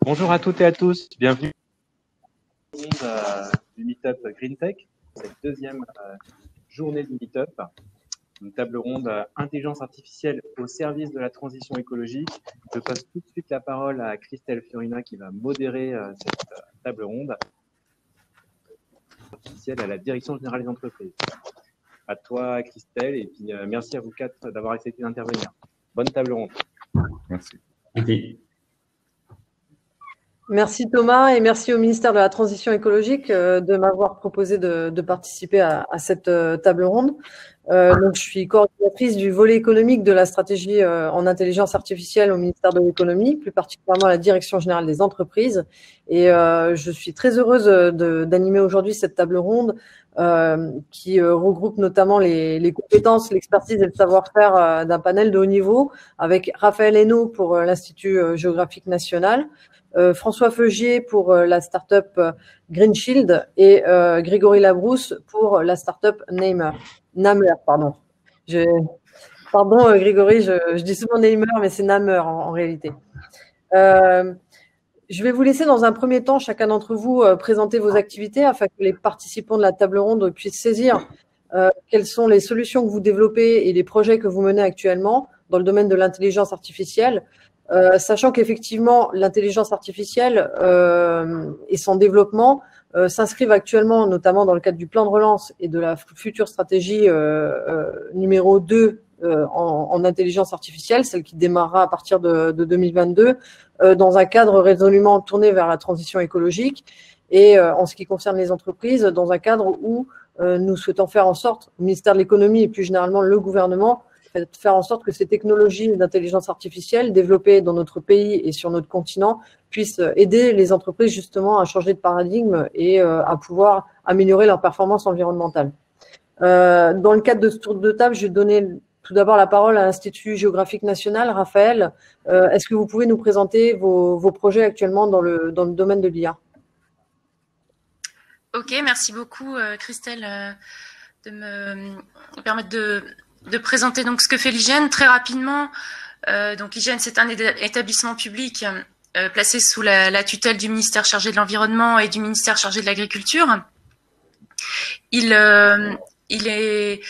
Bonjour à toutes et à tous, bienvenue du Meetup Green Tech, cette deuxième journée du Meetup, une table ronde intelligence artificielle au service de la transition écologique. Je passe tout de suite la parole à Christelle Fiorina qui va modérer cette table ronde artificielle à la Direction Générale des Entreprises. À toi Christelle, et puis merci à vous quatre d'avoir accepté d'intervenir. Bonne table ronde. Merci. Merci Thomas et merci au ministère de la Transition écologique de m'avoir proposé de participer à cette table ronde. Donc, je suis coordinatrice du volet économique de la stratégie en intelligence artificielle au ministère de l'économie, plus particulièrement à la Direction générale des entreprises. Et je suis très heureuse d'animer aujourd'hui cette table ronde qui regroupe notamment les compétences, l'expertise et le savoir-faire d'un panel de haut niveau avec Raphaël Hainaut pour l'Institut géographique national, François Feugier pour la start-up Green Shield et Grégory Labrousse pour la start-up Namer, pardon. Pardon Grégory, je dis souvent Namer, mais c'est Namer en réalité. Je vais vous laisser dans un premier temps, chacun d'entre vous, présenter vos activités afin que les participants de la table ronde puissent saisir quelles sont les solutions que vous développez et les projets que vous menez actuellement dans le domaine de l'intelligence artificielle. Sachant qu'effectivement, l'intelligence artificielle et son développement s'inscrivent actuellement, notamment dans le cadre du plan de relance et de la future stratégie numéro 2 en intelligence artificielle, celle qui démarrera à partir de 2022, dans un cadre résolument tourné vers la transition écologique et en ce qui concerne les entreprises, dans un cadre où nous souhaitons faire en sorte, le ministère de l'économie et plus généralement le gouvernement, faire en sorte que ces technologies d'intelligence artificielle développées dans notre pays et sur notre continent puissent aider les entreprises justement à changer de paradigme et à pouvoir améliorer leur performance environnementale. Dans le cadre de ce tour de table, je vais donner tout d'abord la parole à l'Institut géographique national. Raphaël, est-ce que vous pouvez nous présenter vos projets actuellement dans le domaine de l'IA? Ok, merci beaucoup Christelle de me permettre de présenter donc ce que fait l'IGN très rapidement. Donc l'IGN, c'est un établissement public placé sous la tutelle du ministère chargé de l'environnement et du ministère chargé de l'agriculture. Il est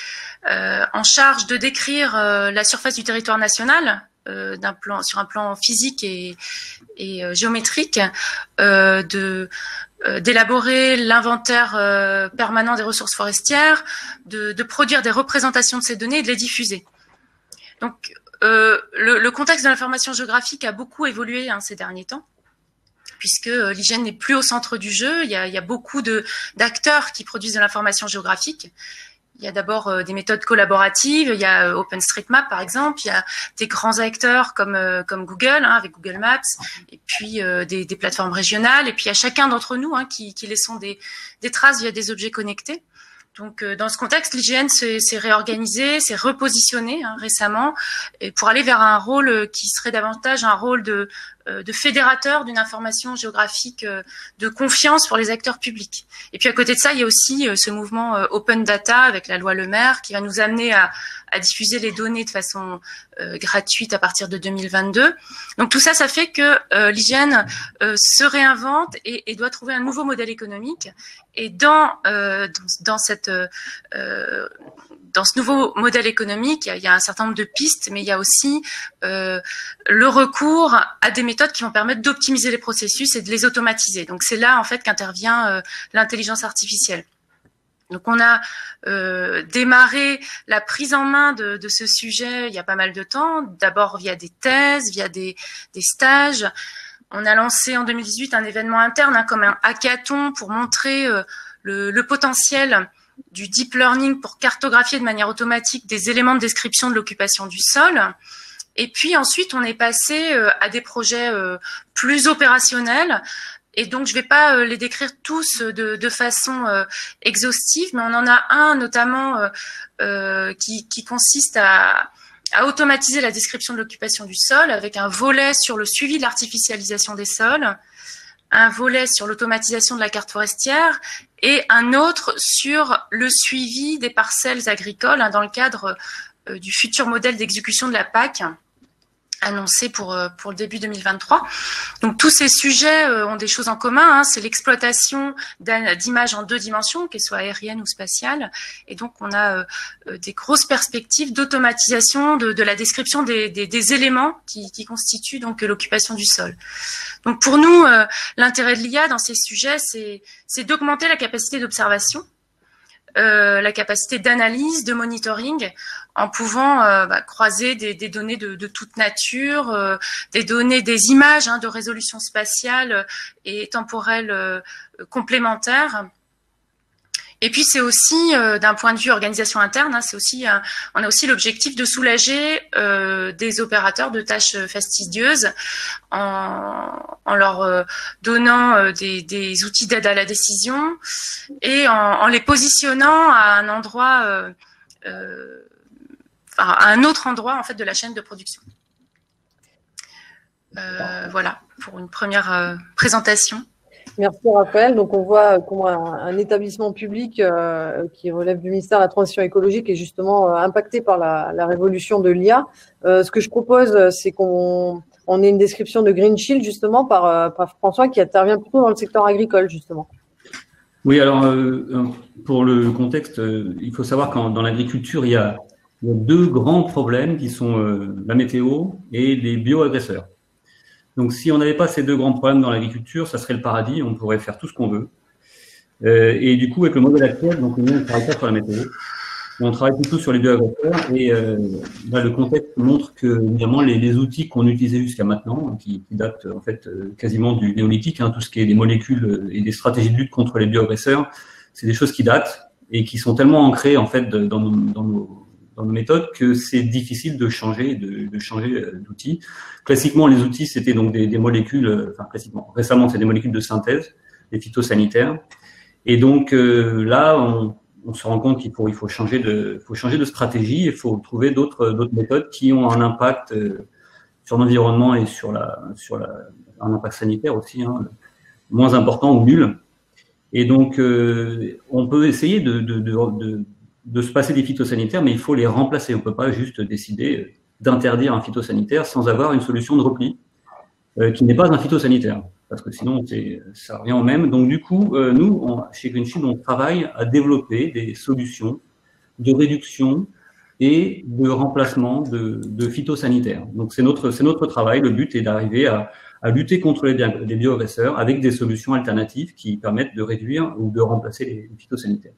en charge de décrire la surface du territoire national sur un plan physique et géométrique, d'élaborer l'inventaire permanent des ressources forestières, de produire des représentations de ces données et de les diffuser. Donc, le contexte de l'information géographique a beaucoup évolué ces derniers temps, puisque l'IGN n'est plus au centre du jeu. Il y a beaucoup d'acteurs qui produisent de l'information géographique. Il y a d'abord des méthodes collaboratives, il y a OpenStreetMap par exemple, il y a des grands acteurs comme Google, avec Google Maps, et puis des plateformes régionales, et puis il y a chacun d'entre nous qui laissons des traces via des objets connectés. Donc dans ce contexte, l'IGN s'est réorganisé, s'est repositionné récemment, et pour aller vers un rôle qui serait davantage un rôle de fédérateur d'une information géographique de confiance pour les acteurs publics. Et puis à côté de ça, il y a aussi ce mouvement Open Data avec la loi Le Maire qui va nous amener à diffuser les données de façon gratuite à partir de 2022. Donc tout ça, ça fait que l'IGN se réinvente et doit trouver un nouveau modèle économique. Et dans ce nouveau modèle économique, il y a un certain nombre de pistes, mais il y a aussi le recours à des méthodes qui vont permettre d'optimiser les processus et de les automatiser. Donc c'est là en fait qu'intervient l'intelligence artificielle. Donc on a démarré la prise en main de ce sujet il y a pas mal de temps, d'abord via des thèses, via des stages. On a lancé en 2018 un événement interne comme un hackathon pour montrer le potentiel du deep learning pour cartographier de manière automatique des éléments de description de l'occupation du sol. Et puis ensuite, on est passé à des projets plus opérationnels. Et donc, je ne vais pas les décrire tous de façon exhaustive, mais on en a un notamment qui consiste à automatiser la description de l'occupation du sol avec un volet sur le suivi de l'artificialisation des sols, un volet sur l'automatisation de la carte forestière et un autre sur le suivi des parcelles agricoles dans le cadre du futur modèle d'exécution de la PAC annoncé pour le début 2023. Donc tous ces sujets ont des choses en commun, c'est l'exploitation d'images en 2 dimensions, qu'elles soient aériennes ou spatiales, et donc on a des grosses perspectives d'automatisation de la description des éléments qui constituent donc l'occupation du sol. Donc pour nous, l'intérêt de l'IA dans ces sujets, c'est d'augmenter la capacité d'observation, la capacité d'analyse, de monitoring, en pouvant croiser des données de toute nature, des données, des images de résolution spatiale et temporelle complémentaires. Et puis c'est aussi, d'un point de vue organisation interne, on a aussi l'objectif de soulager des opérateurs de tâches fastidieuses en leur donnant des outils d'aide à la décision et en les positionnant à un endroit, à un autre endroit en fait de la chaîne de production. Voilà pour une première présentation. Merci Raphaël. Donc on voit comment un établissement public qui relève du ministère de la Transition écologique est justement impacté par la révolution de l'IA. Ce que je propose, c'est qu'on ait une description de Green Shield justement par François qui intervient plutôt dans le secteur agricole justement. Oui, alors pour le contexte, il faut savoir que dans l'agriculture, il y a 2 grands problèmes qui sont la météo et les bioagresseurs. Donc, si on n'avait pas ces 2 grands problèmes dans l'agriculture, ça serait le paradis, on pourrait faire tout ce qu'on veut. Et du coup, avec le modèle actuel, donc nous, on ne travaille pas sur la météo, on travaille plutôt sur les bioagresseurs. Et là, le contexte montre que, évidemment, les outils qu'on utilisait jusqu'à maintenant, qui datent en fait quasiment du néolithique, tout ce qui est des molécules et des stratégies de lutte contre les bioagresseurs, c'est des choses qui datent et qui sont tellement ancrées en fait dans nos méthodes que c'est difficile de changer d'outils. Classiquement, les outils, c'était donc des molécules, récemment, c'est des molécules de synthèse, des phytosanitaires. Et donc là, on se rend compte qu'il faut changer de stratégie, il faut trouver d'autres méthodes qui ont un impact sur l'environnement et sur un impact sanitaire aussi, moins important ou nul. Et donc, on peut essayer de se passer des phytosanitaires, mais il faut les remplacer. On ne peut pas juste décider d'interdire un phytosanitaire sans avoir une solution de repli qui n'est pas un phytosanitaire, parce que sinon ça revient au même. Donc du coup, nous, chez Green Shield, on travaille à développer des solutions de réduction et de remplacement de phytosanitaires. Donc c'est notre travail. Le but est d'arriver à lutter contre les bioagresseurs avec des solutions alternatives qui permettent de réduire ou de remplacer les phytosanitaires.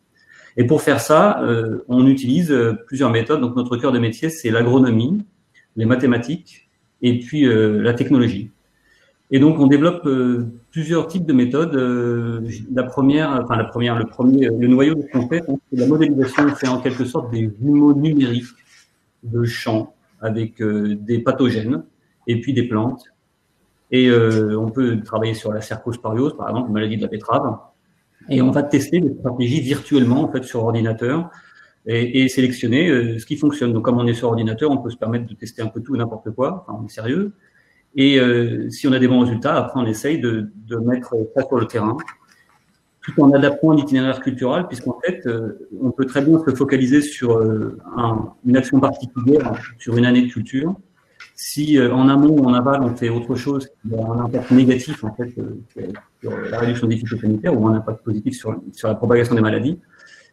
Et pour faire ça, on utilise plusieurs méthodes. Donc notre cœur de métier, c'est l'agronomie, les mathématiques et puis la technologie. Et donc on développe plusieurs types de méthodes. Le noyau de ce qu'on fait, c'est la modélisation. On fait en quelque sorte des jumeaux numériques de champs avec des pathogènes et puis des plantes. Et on peut travailler sur la cercosporiose, par exemple, une maladie de la betterave. Et on va tester des stratégies virtuellement, en fait, sur ordinateur et sélectionner ce qui fonctionne. Donc, comme on est sur ordinateur, on peut se permettre de tester un peu tout et n'importe quoi. Enfin, on est sérieux. Et si on a des bons résultats, après, on essaye de mettre ça sur le terrain, tout en adaptant l'itinéraire culturel, puisqu'en fait, on peut très bien se focaliser sur une action particulière, sur une année de culture. Si en amont ou en aval, on fait autre chose qui a un impact négatif en fait sur la réduction des phytosanitaires ou un impact positif sur la propagation des maladies,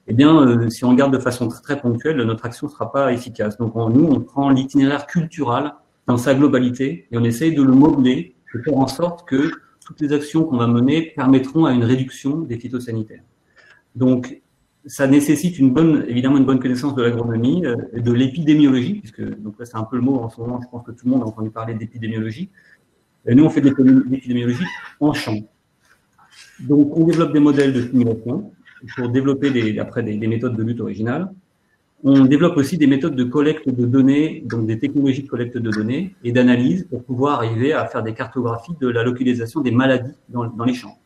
eh bien, si on regarde de façon très, très ponctuelle, notre action ne sera pas efficace. Donc, nous, on prend l'itinéraire culturel dans sa globalité et on essaye de le modeler, de faire en sorte que toutes les actions qu'on va mener permettront à une réduction des phytosanitaires. Donc, ça nécessite évidemment une bonne connaissance de l'agronomie, de l'épidémiologie, puisque donc là c'est un peu le mot en ce moment, je pense que tout le monde a entendu parler d'épidémiologie. Nous on fait de l'épidémiologie en champ. Donc on développe des modèles de simulation pour développer des méthodes de lutte originales. On développe aussi des méthodes de collecte de données, donc des technologies de collecte de données et d'analyse pour pouvoir arriver à faire des cartographies de la localisation des maladies dans les champs.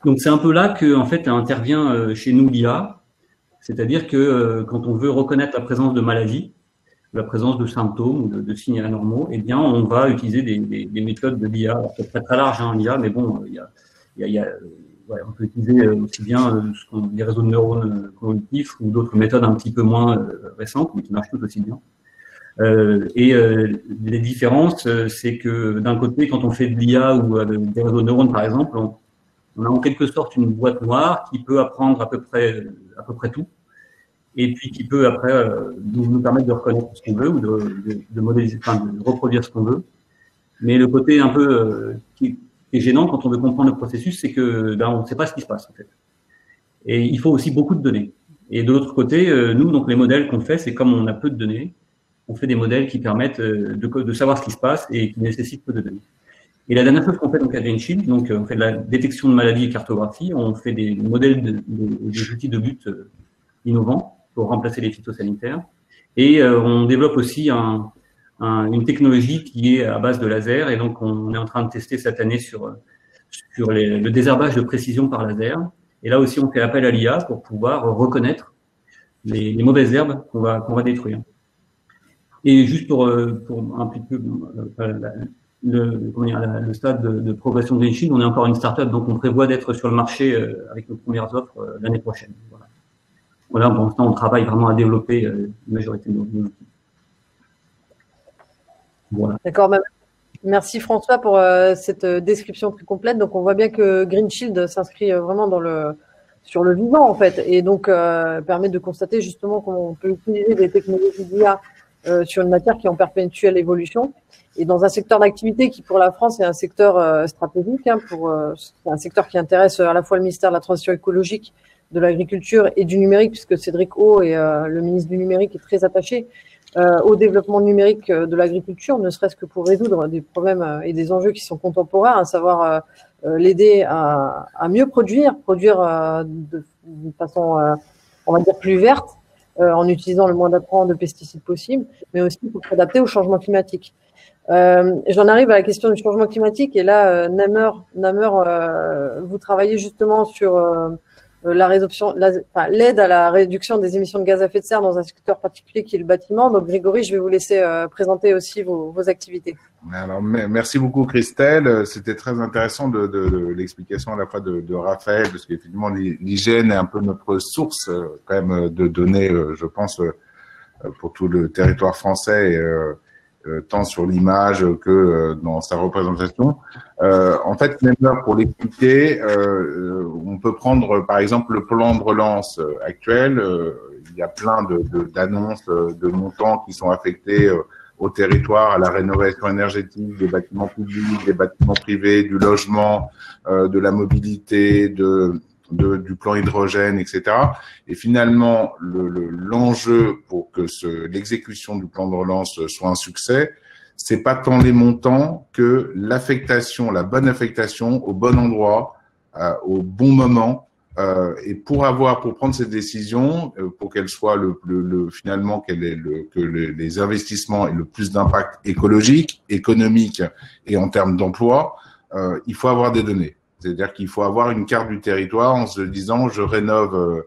Donc c'est un peu là que en fait intervient chez nous l'IA, c'est-à-dire que quand on veut reconnaître la présence de maladies, la présence de symptômes ou de signes anormaux, eh bien on va utiliser des méthodes de l'IA. C'est très très large l'IA, mais bon, on peut utiliser aussi bien les réseaux de neurones cognitifs ou d'autres méthodes un petit peu moins récentes, mais qui marchent tout aussi bien. Les différences, c'est que d'un côté, quand on fait de l'IA ou des réseaux de neurones, par exemple, on a en quelque sorte une boîte noire qui peut apprendre à peu près tout, et puis qui peut après nous permettre de reconnaître ce qu'on veut ou de modéliser, enfin, de reproduire ce qu'on veut. Mais le côté un peu qui est gênant quand on veut comprendre le processus, c'est que on ne sait pas ce qui se passe en fait. Et il faut aussi beaucoup de données. Et de l'autre côté, nous, donc les modèles qu'on fait, c'est comme on a peu de données, on fait des modèles qui permettent de savoir ce qui se passe et qui nécessitent peu de données. Et la dernière chose qu'on fait donc à GreenShield, donc on fait de la détection de maladies et cartographie, on fait des modèles des outils de lutte innovants pour remplacer les phytosanitaires, et on développe aussi une technologie qui est à base de laser, et donc on est en train de tester cette année sur le désherbage de précision par laser. Et là aussi, on fait appel à l'IA pour pouvoir reconnaître les mauvaises herbes qu'on va détruire. Et juste pour un petit peu le stade de progression de GreenShield, on est encore une start-up, donc on prévoit d'être sur le marché avec nos premières offres l'année prochaine. Voilà, pour l'instant, on travaille vraiment à développer la majorité de nos outils. Voilà. D'accord. Merci François pour cette description plus complète. Donc, on voit bien que GreenShield s'inscrit vraiment sur le vivant, en fait, et donc permet de constater justement comment on peut utiliser des technologies d'IA sur une matière qui est en perpétuelle évolution, et dans un secteur d'activité qui, pour la France, est un secteur stratégique, c'est un secteur qui intéresse à la fois le ministère de la Transition écologique, de l'Agriculture et du numérique, puisque Cédric O est le ministre du numérique, est très attaché au développement numérique de l'agriculture, ne serait-ce que pour résoudre des problèmes et des enjeux qui sont contemporains, à savoir l'aider à mieux produire de façon, on va dire, plus verte, en utilisant le moins d'apprend de pesticides possible, mais aussi pour s'adapter au changement climatique. J'en arrive à la question du changement climatique, et là, Namer, vous travaillez justement sur l'aide à la réduction des émissions de gaz à effet de serre dans un secteur particulier qui est le bâtiment. Donc Grégory, je vais vous laisser présenter aussi vos activités. Alors, merci beaucoup Christelle. C'était très intéressant de l'explication à la fois de Raphaël, parce qu'effectivement l'hygiène est un peu notre source quand même de données, je pense, pour tout le territoire français, tant sur l'image que dans sa représentation. En fait, même pour l'expliquer, on peut prendre par exemple le plan de relance actuel. Il y a plein d'annonces de montants qui sont affectés au territoire, à la rénovation énergétique des bâtiments publics, des bâtiments privés, du logement, de la mobilité, du plan hydrogène, etc. Et finalement, l'enjeu pour que l'exécution du plan de relance soit un succès, c'est pas tant les montants que l'affectation, la bonne affectation au bon endroit, au bon moment, et pour prendre cette décision, pour qu'elle soit finalement que les investissements aient le plus d'impact écologique, économique et en termes d'emploi, il faut avoir des données. C'est-à-dire qu'il faut avoir une carte du territoire en se disant je rénove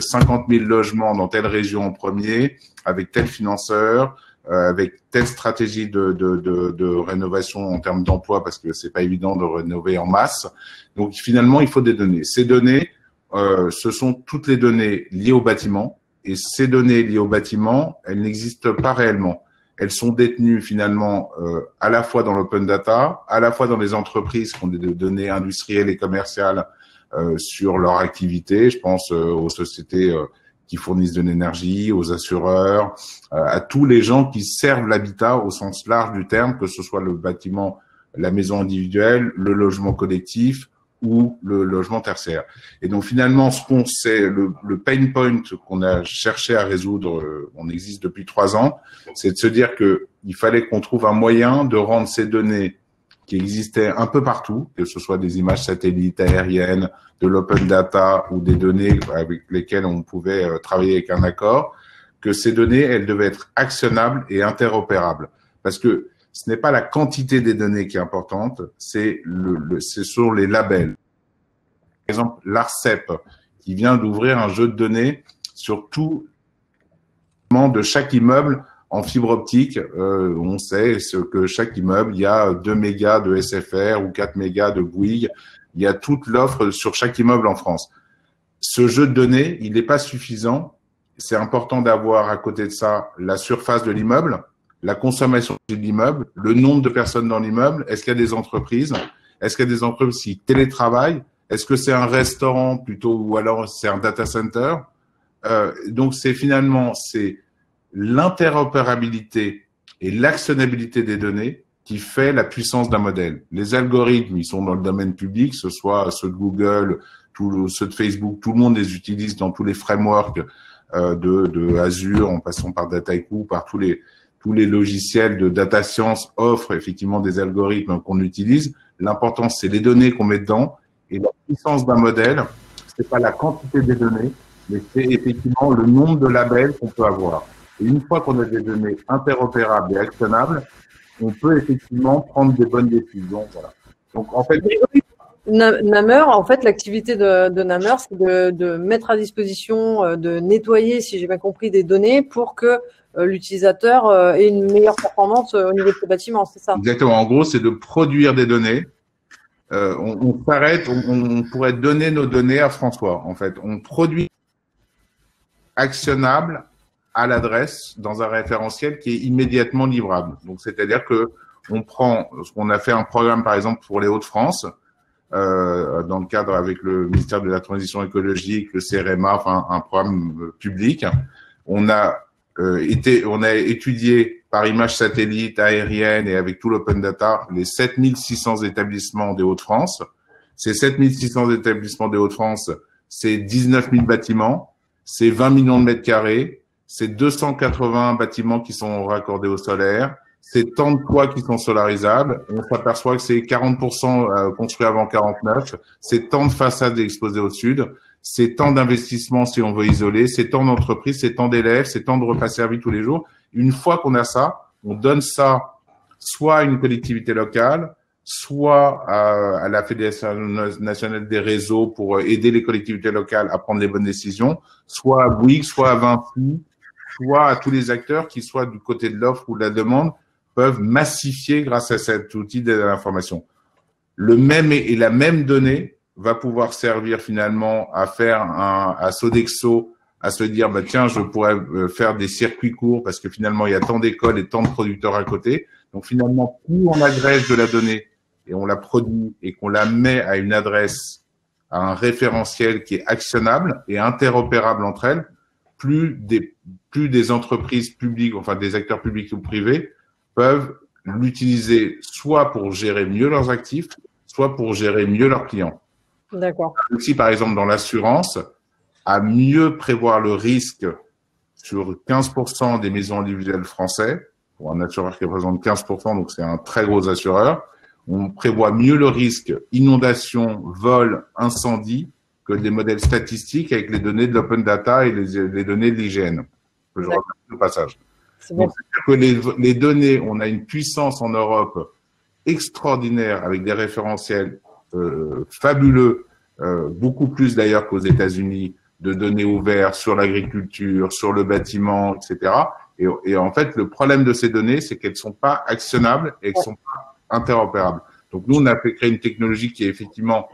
50 000 logements dans telle région en premier, avec tel financeur, avec telle stratégie de rénovation en termes d'emploi, parce que c'est pas évident de rénover en masse. Donc finalement, il faut des données. Ces données, ce sont toutes les données liées au bâtiment, et ces données liées au bâtiment, elles n'existent pas réellement. Elles sont détenues finalement à la fois dans l'open data, à la fois dans les entreprises qui ont des données industrielles et commerciales sur leur activité. Je pense aux sociétés qui fournissent de l'énergie, aux assureurs, à tous les gens qui servent l'habitat au sens large du terme, que ce soit le bâtiment, la maison individuelle, le logement collectif ou le logement tertiaire. Et donc finalement, ce qu'on sait, le pain point qu'on a cherché à résoudre, on existe depuis 3 ans, c'est de se dire que il fallait qu'on trouve un moyen de rendre ces données qui existaient un peu partout, que ce soit des images satellites aériennes, de l'open data ou des données avec lesquelles on pouvait travailler avec un accord, que ces données, elles devaient être actionnables et interopérables. Parce que ce n'est pas la quantité des données qui est importante, c'est ce sont les labels. Par exemple, l'ARCEP, qui vient d'ouvrir un jeu de données sur tout de chaque immeuble en fibre optique. On sait que chaque immeuble, il y a 2 mégas de SFR ou 4 mégas de Bouygues. Il y a toute l'offre sur chaque immeuble en France. Ce jeu de données, il n'est pas suffisant. C'est important d'avoir à côté de ça la surface de l'immeuble, la consommation de l'immeuble, le nombre de personnes dans l'immeuble, est-ce qu'il y a des entreprises, est-ce qu'il y a des entreprises qui télétravaillent, est-ce que c'est un restaurant plutôt ou alors c'est un data center. Donc c'est l'interopérabilité et l'actionnabilité des données qui fait la puissance d'un modèle. Les algorithmes, ils sont dans le domaine public, ce soit ceux de Google, ceux de Facebook, tout le monde les utilise dans tous les frameworks de Azure, en passant par Dataiku, par tous les logiciels de data science offrent effectivement des algorithmes qu'on utilise. L'important, c'est les données qu'on met dedans et la puissance d'un modèle. C'est pas la quantité des données, mais c'est effectivement le nombre de labels qu'on peut avoir. Et une fois qu'on a des données interopérables et actionnables, on peut effectivement prendre des bonnes décisions. Voilà. Donc, en fait, Namer, en fait, l'activité de Namer, c'est de mettre à disposition, de nettoyer, si j'ai bien compris, des données pour que l'utilisateur ait une meilleure performance au niveau de ses bâtiments, c'est ça? Exactement. En gros, c'est de produire des données. On pourrait donner nos données à François. En fait, on produit actionnable à l'adresse dans un référentiel qui est immédiatement livrable. Donc, c'est-à-dire que on a fait un programme, par exemple, pour les Hauts-de-France, dans le cadre avec le ministère de la Transition écologique, le CRMA, enfin, un programme public. On a étudié par image satellite, aérienne et avec tout l'open data, les 7600 établissements des Hauts-de-France. Ces 7600 établissements des Hauts-de-France, c'est 19 000 bâtiments, c'est 20 millions de mètres carrés, c'est 280 bâtiments qui sont raccordés au solaire, c'est tant de toits qui sont solarisables. On s'aperçoit que c'est 40% construits avant 49, c'est tant de façades exposées au sud, c'est tant d'investissements si on veut isoler, c'est tant d'entreprises, c'est tant d'élèves, c'est tant de repas servis tous les jours. Une fois qu'on a ça, on donne ça soit à une collectivité locale, soit à la Fédération nationale des réseaux pour aider les collectivités locales à prendre les bonnes décisions, soit à Bouygues, soit à Vinci, soit à tous les acteurs qui, soit du côté de l'offre ou de la demande, peuvent massifier grâce à cet outil de l'information. La même donnée va pouvoir servir finalement à Sodexo à se dire, bah, tiens, je pourrais faire des circuits courts parce que finalement, il y a tant d'écoles et tant de producteurs à côté. Donc finalement, plus on agrège de la donnée et on la produit et qu'on la met à une adresse, à un référentiel qui est actionnable et interopérable entre elles, plus des entreprises publiques, enfin des acteurs publics ou privés, peuvent l'utiliser soit pour gérer mieux leurs actifs, soit pour gérer mieux leurs clients. D'accord. Aussi, par exemple, dans l'assurance, à mieux prévoir le risque sur 15% des maisons individuelles français, pour un assureur qui représente 15%, donc c'est un très gros assureur, on prévoit mieux le risque inondation, vol, incendie que des modèles statistiques avec les données de l'open data et les données de l'IGN. Je reviens au passage. Donc, c'est-à-dire que les données, on a une puissance en Europe extraordinaire avec des référentiels fabuleux, beaucoup plus d'ailleurs qu'aux États-Unis, de données ouvertes sur l'agriculture, sur le bâtiment, etc. Et en fait, le problème de ces données, c'est qu'elles sont pas actionnables et qu'elles sont pas interopérables. Donc nous, on a fait créer une technologie qui est effectivement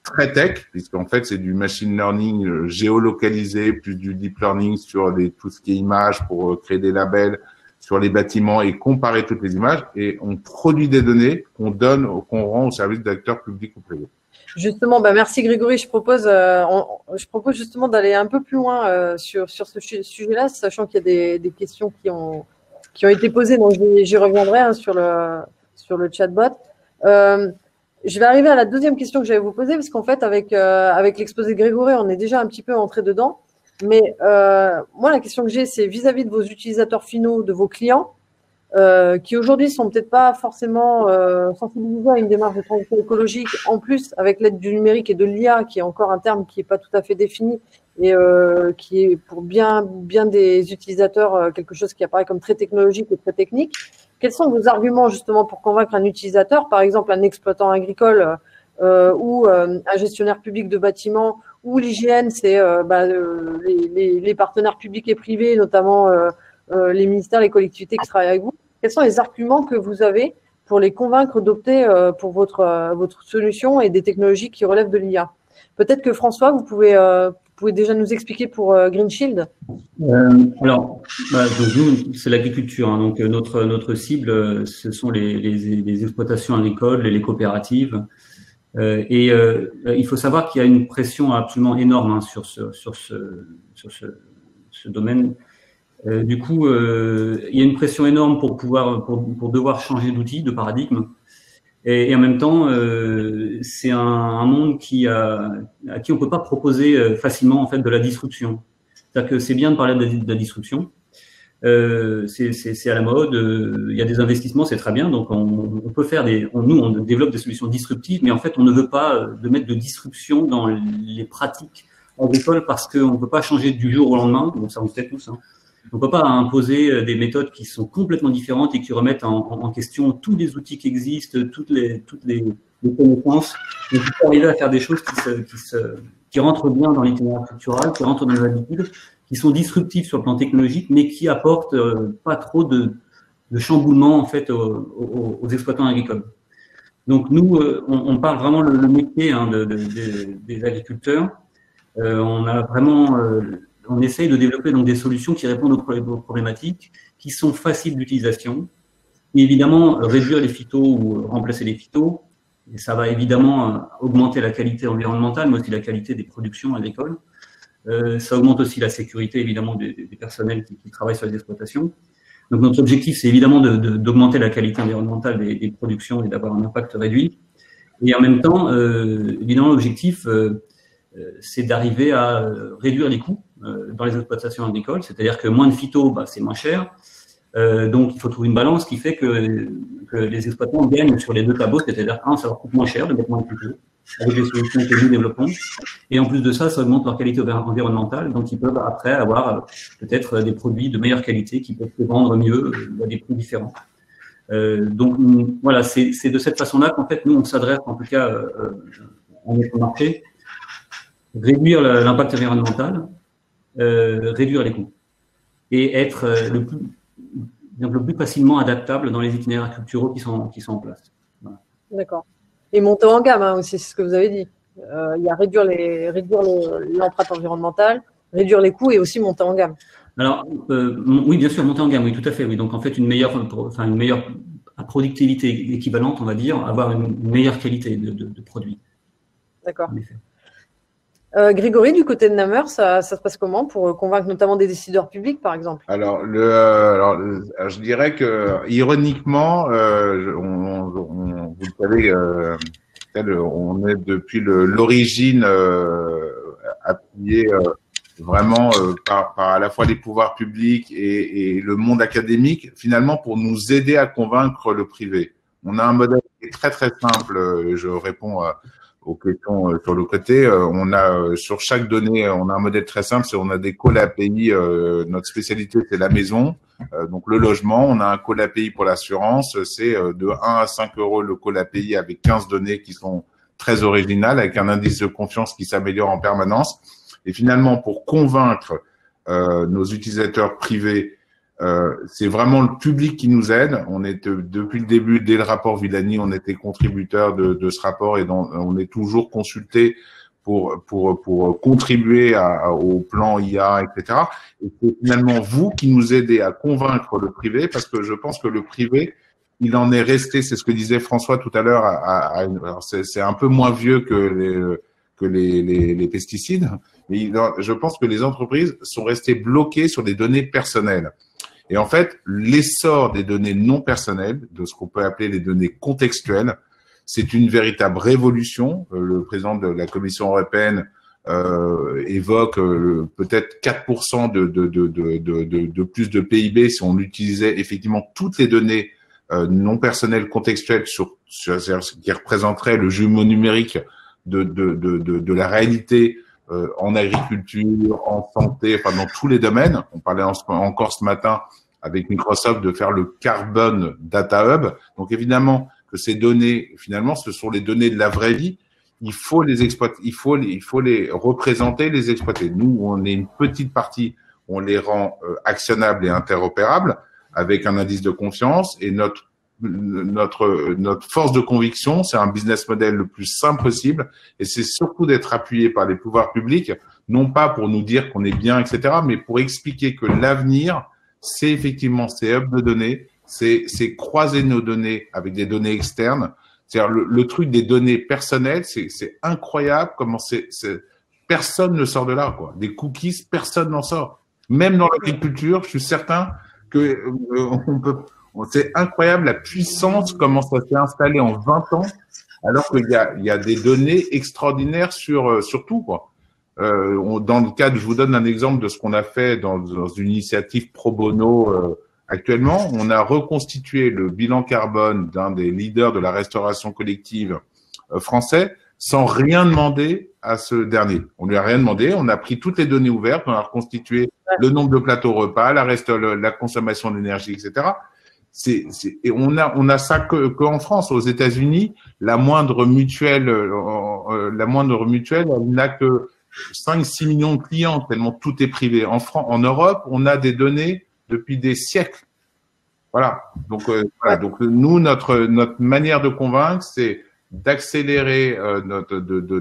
très tech, puisqu'en fait, c'est du machine learning géolocalisé, plus du deep learning sur tout ce qui est images pour créer des labels sur les bâtiments et comparer toutes les images. Et on produit des données qu'on rend au service d'acteurs publics ou privés. Justement, merci Grégory. Je propose justement d'aller un peu plus loin sur ce sujet-là, sachant qu'il y a des questions qui ont été posées, donc j'y reviendrai sur le chatbot. Je vais arriver à la deuxième question que j'allais vous poser, parce qu'en fait, avec l'exposé de Grégory, on est déjà un petit peu entré dedans. Mais moi, la question que j'ai, c'est vis-à-vis de vos utilisateurs finaux, de vos clients, qui aujourd'hui sont peut-être pas forcément sensibilisés à une démarche de transition écologique, en plus avec l'aide du numérique et de l'IA, qui est encore un terme qui est pas tout à fait défini et qui est pour bien des utilisateurs quelque chose qui apparaît comme très technologique et très technique. Quels sont vos arguments justement pour convaincre un utilisateur, par exemple un exploitant agricole ou un gestionnaire public de bâtiments, ou l'IGN, c'est les partenaires publics et privés, notamment les ministères, les collectivités qui travaillent avec vous. Quels sont les arguments que vous avez pour les convaincre d'opter pour votre solution et des technologies qui relèvent de l'IA? Peut-être que François, vous pouvez déjà nous expliquer pour Green Shield. Alors, donc nous, c'est l'agriculture. Hein, donc notre cible, ce sont les exploitations agricoles, les coopératives. Il faut savoir qu'il y a une pression absolument énorme hein, sur ce domaine. Du coup, il y a une pression énorme pour devoir changer d'outil, de paradigme. Et en même temps, c'est un monde à qui on peut pas proposer facilement en fait de la disruption. C'est-à-dire que c'est bien de parler de la disruption. C'est à la mode. Il y a des investissements, c'est très bien. Donc on peut faire on développe des solutions disruptives, mais en fait on ne veut pas de mettre de disruption dans les pratiques agricoles parce qu'on ne peut pas changer du jour au lendemain. Donc ça on le sait tous. Hein. On ne peut pas imposer des méthodes qui sont complètement différentes et qui remettent en question tous les outils qui existent, toutes les connaissances. Donc, il faut arriver à faire des choses qui rentrent bien dans l'itinéraire culturel, qui rentrent dans les habitudes, qui sont disruptives sur le plan technologique, mais qui apportent pas trop de chamboulement en fait aux exploitants agricoles. Donc nous, on parle vraiment le métier hein, des agriculteurs. On a vraiment on essaye de développer donc des solutions qui répondent aux problématiques, qui sont faciles d'utilisation. Et évidemment, réduire les phytos ou remplacer les phytos, et ça va évidemment augmenter la qualité environnementale, mais aussi la qualité des productions agricoles. Ça augmente aussi la sécurité, évidemment, des personnels qui travaillent sur les exploitations. Donc notre objectif, c'est évidemment d'augmenter la qualité environnementale des productions et d'avoir un impact réduit. Et en même temps, évidemment, l'objectif, c'est d'arriver à réduire les coûts dans les exploitations agricoles, c'est-à-dire que moins de phyto, c'est moins cher. Donc, il faut trouver une balance qui fait que les exploitants gagnent sur les deux tableaux, c'est-à-dire ça leur coûte moins cher de mettre moins de phyto avec les solutions que nous développons. Et en plus de ça, ça augmente leur qualité environnementale. Donc, ils peuvent après avoir peut-être des produits de meilleure qualité qui peuvent se vendre mieux à des prix différents. Donc, voilà, c'est de cette façon-là qu'en fait, nous, on s'adresse en tout cas à notre marché, réduire l'impact environnemental, réduire les coûts et être le plus facilement adaptable dans les itinéraires culturaux qui sont en place. Voilà. D'accord. Et monter en gamme hein, aussi, c'est ce que vous avez dit. Il y a réduire l'empreinte environnementale, réduire les coûts et aussi monter en gamme. Alors, oui, bien sûr, monter en gamme, oui, tout à fait. Oui. Donc, en fait, une meilleure à productivité équivalente, on va dire, avoir une meilleure qualité de produit. D'accord. Grégory, du côté de Namur, ça se passe comment pour convaincre notamment des décideurs publics, par exemple? Alors, je dirais que ironiquement, vous le savez, on est depuis l'origine appuyé vraiment par à la fois les pouvoirs publics et le monde académique, finalement pour nous aider à convaincre le privé. On a un modèle qui est très très simple. Je réponds aux questions sur le côté. On a sur chaque donnée, on a un modèle très simple, c'est on a des calls API. Notre spécialité c'est la maison, donc le logement. On a un call API pour l'assurance, c'est de 1 à 5 euros le call API avec 15 données qui sont très originales, avec un indice de confiance qui s'améliore en permanence. Et finalement, pour convaincre nos utilisateurs privés, c'est vraiment le public qui nous aide. On est depuis le début, dès le rapport Villani, on était contributeur de ce rapport et on est toujours consulté pour contribuer au plan IA, etc. Et c'est finalement vous qui nous aidez à convaincre le privé, parce que je pense que le privé, il en est resté, c'est ce que disait François tout à l'heure, alors c'est un peu moins vieux que les pesticides, mais je pense que les entreprises sont restées bloquées sur des données personnelles. Et en fait, l'essor des données non personnelles, de ce qu'on peut appeler les données contextuelles, c'est une véritable révolution. Le président de la Commission européenne évoque peut-être 4% de plus de PIB si on utilisait effectivement toutes les données non personnelles contextuelles sur ce qui représenterait le jumeau numérique de la réalité en agriculture, en santé, enfin dans tous les domaines. On parlait encore ce matin avec Microsoft de faire le Carbon Data Hub. Donc évidemment que ces données, finalement, ce sont les données de la vraie vie. Il faut les exploiter, il faut les représenter, les exploiter. Nous, on est une petite partie, on les rend actionnables et interopérables avec un indice de confiance. Et notre notre force de conviction, c'est un business model le plus simple possible, et c'est surtout d'être appuyé par les pouvoirs publics, non pas pour nous dire qu'on est bien, etc., mais pour expliquer que l'avenir, c'est effectivement ces hubs de données, c'est croiser nos données avec des données externes. C'est-à-dire le truc des données personnelles, c'est incroyable comment personne ne sort de là, quoi. Des cookies, personne n'en sort. Même dans l'agriculture, je suis certain que c'est incroyable la puissance, comment ça s'est installé en 20 ans, alors qu'il y a des données extraordinaires sur tout, quoi. Dans le cadre, je vous donne un exemple de ce qu'on a fait dans une initiative pro bono actuellement. On a reconstitué le bilan carbone d'un des leaders de la restauration collective français sans rien demander à ce dernier. On lui a rien demandé, on a pris toutes les données ouvertes, on a reconstitué le nombre de plateaux repas, la consommation d'énergie, etc. Et on a ça qu'en France. Aux États-Unis, la moindre mutuelle, elle n'a que 5-6 millions de clients, tellement tout est privé. En Europe, on a des données depuis des siècles. Voilà. Donc, Donc, nous, notre manière de convaincre, c'est d'accélérer,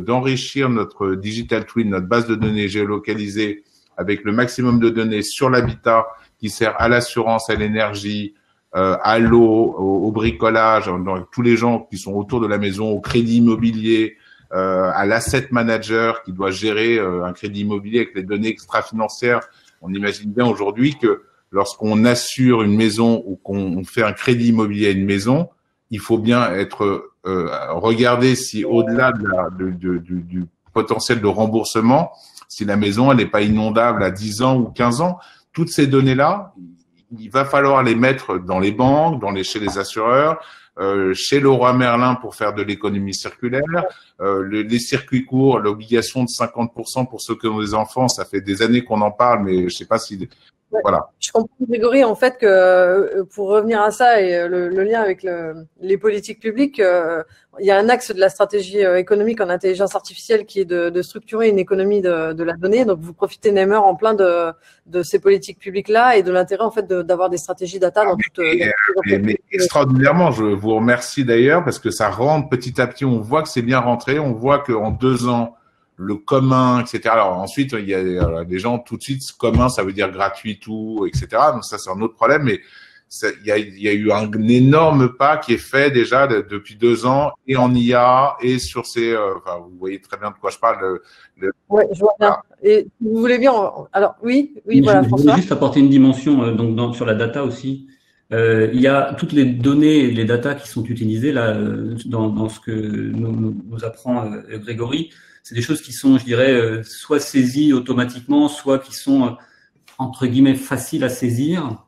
d'enrichir notre digital twin, notre base de données géolocalisée avec le maximum de données sur l'habitat qui sert à l'assurance, à l'énergie, à l'eau, au bricolage, dans tous les gens qui sont autour de la maison, au crédit immobilier, à l'asset manager qui doit gérer un crédit immobilier avec les données extra-financières. On imagine bien aujourd'hui que lorsqu'on assure une maison ou qu'on fait un crédit immobilier à une maison, il faut bien être regarder si au-delà du potentiel de remboursement, si la maison elle n'est pas inondable à 10 ans ou 15 ans, toutes ces données-là, il va falloir les mettre dans les banques, chez les assureurs, chez Leroy Merlin pour faire de l'économie circulaire, les circuits courts, l'obligation de 50% pour ceux qui ont des enfants, ça fait des années qu'on en parle, mais je sais pas si... Voilà. Je comprends, Grégory, en fait, que pour revenir à ça et le lien avec les politiques publiques, il y a un axe de la stratégie économique en intelligence artificielle qui est de structurer une économie de la donnée. Donc, vous profitez, Nemer, en plein de ces politiques publiques-là et de l'intérêt, en fait, d'avoir des stratégies data dans toute... Mais extraordinairement, je vous remercie d'ailleurs parce que ça rentre petit à petit, on voit que c'est bien rentré, on voit qu'en 2 ans, le commun, etc. Alors ensuite, il y a des gens tout de suite, commun, ça veut dire gratuit, tout, etc. Donc ça, c'est un autre problème, mais il y a eu un énorme pas qui est fait déjà depuis 2 ans et en IA et sur ces, enfin, vous voyez très bien de quoi je parle. Oui, je vois bien. Voilà. Et vous voulez bien, alors oui, voilà, François. Je voulais juste apporter une dimension sur la data aussi. Il y a toutes les données et les data qui sont utilisées là dans ce que nous apprend Grégory. C'est des choses qui sont, je dirais, soit saisies automatiquement, soit qui sont entre guillemets faciles à saisir,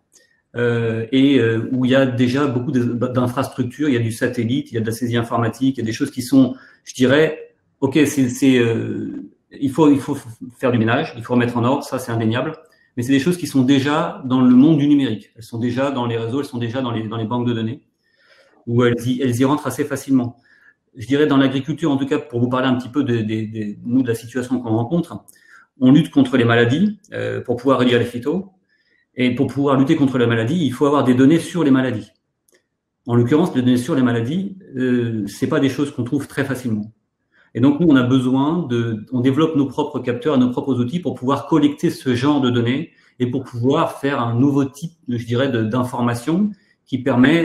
et où il y a déjà beaucoup d'infrastructures. Il y a du satellite, il y a de la saisie informatique, il y a des choses qui sont, je dirais, ok, il faut faire du ménage, il faut remettre en ordre, ça c'est indéniable. Mais c'est des choses qui sont déjà dans le monde du numérique. Elles sont déjà dans les réseaux, elles sont déjà dans les banques de données, où elles y rentrent assez facilement. Je dirais dans l'agriculture, en tout cas, pour vous parler un petit peu nous de la situation qu'on rencontre, on lutte contre les maladies pour pouvoir réduire les phytos. Et pour pouvoir lutter contre la maladie, il faut avoir des données sur les maladies. En l'occurrence, les données sur les maladies, c'est pas des choses qu'on trouve très facilement. Et donc, nous, on a besoin on développe nos propres capteurs, nos propres outils pour pouvoir collecter ce genre de données et pour pouvoir faire un nouveau type, je dirais, d'information qui permet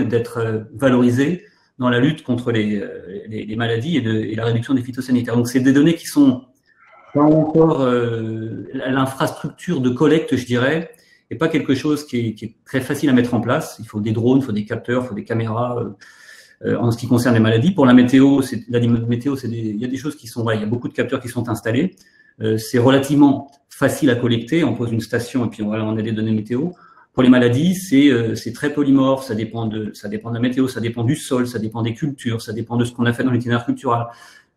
d'être valorisé dans la lutte contre les maladies et la réduction des phytosanitaires. Donc, c'est des données qui sont pas encore l'infrastructure de collecte, je dirais, et pas quelque chose qui est très facile à mettre en place. Il faut des drones, il faut des capteurs, il faut des caméras en ce qui concerne les maladies. Pour la météo, il y a des choses qui sont, il y a beaucoup de capteurs qui sont installés. C'est relativement facile à collecter. On pose une station et puis on a des données météo. Pour les maladies, c'est très polymorphe, ça dépend de la météo, ça dépend du sol, ça dépend des cultures, ça dépend de ce qu'on a fait dans l'itinéraire culturel.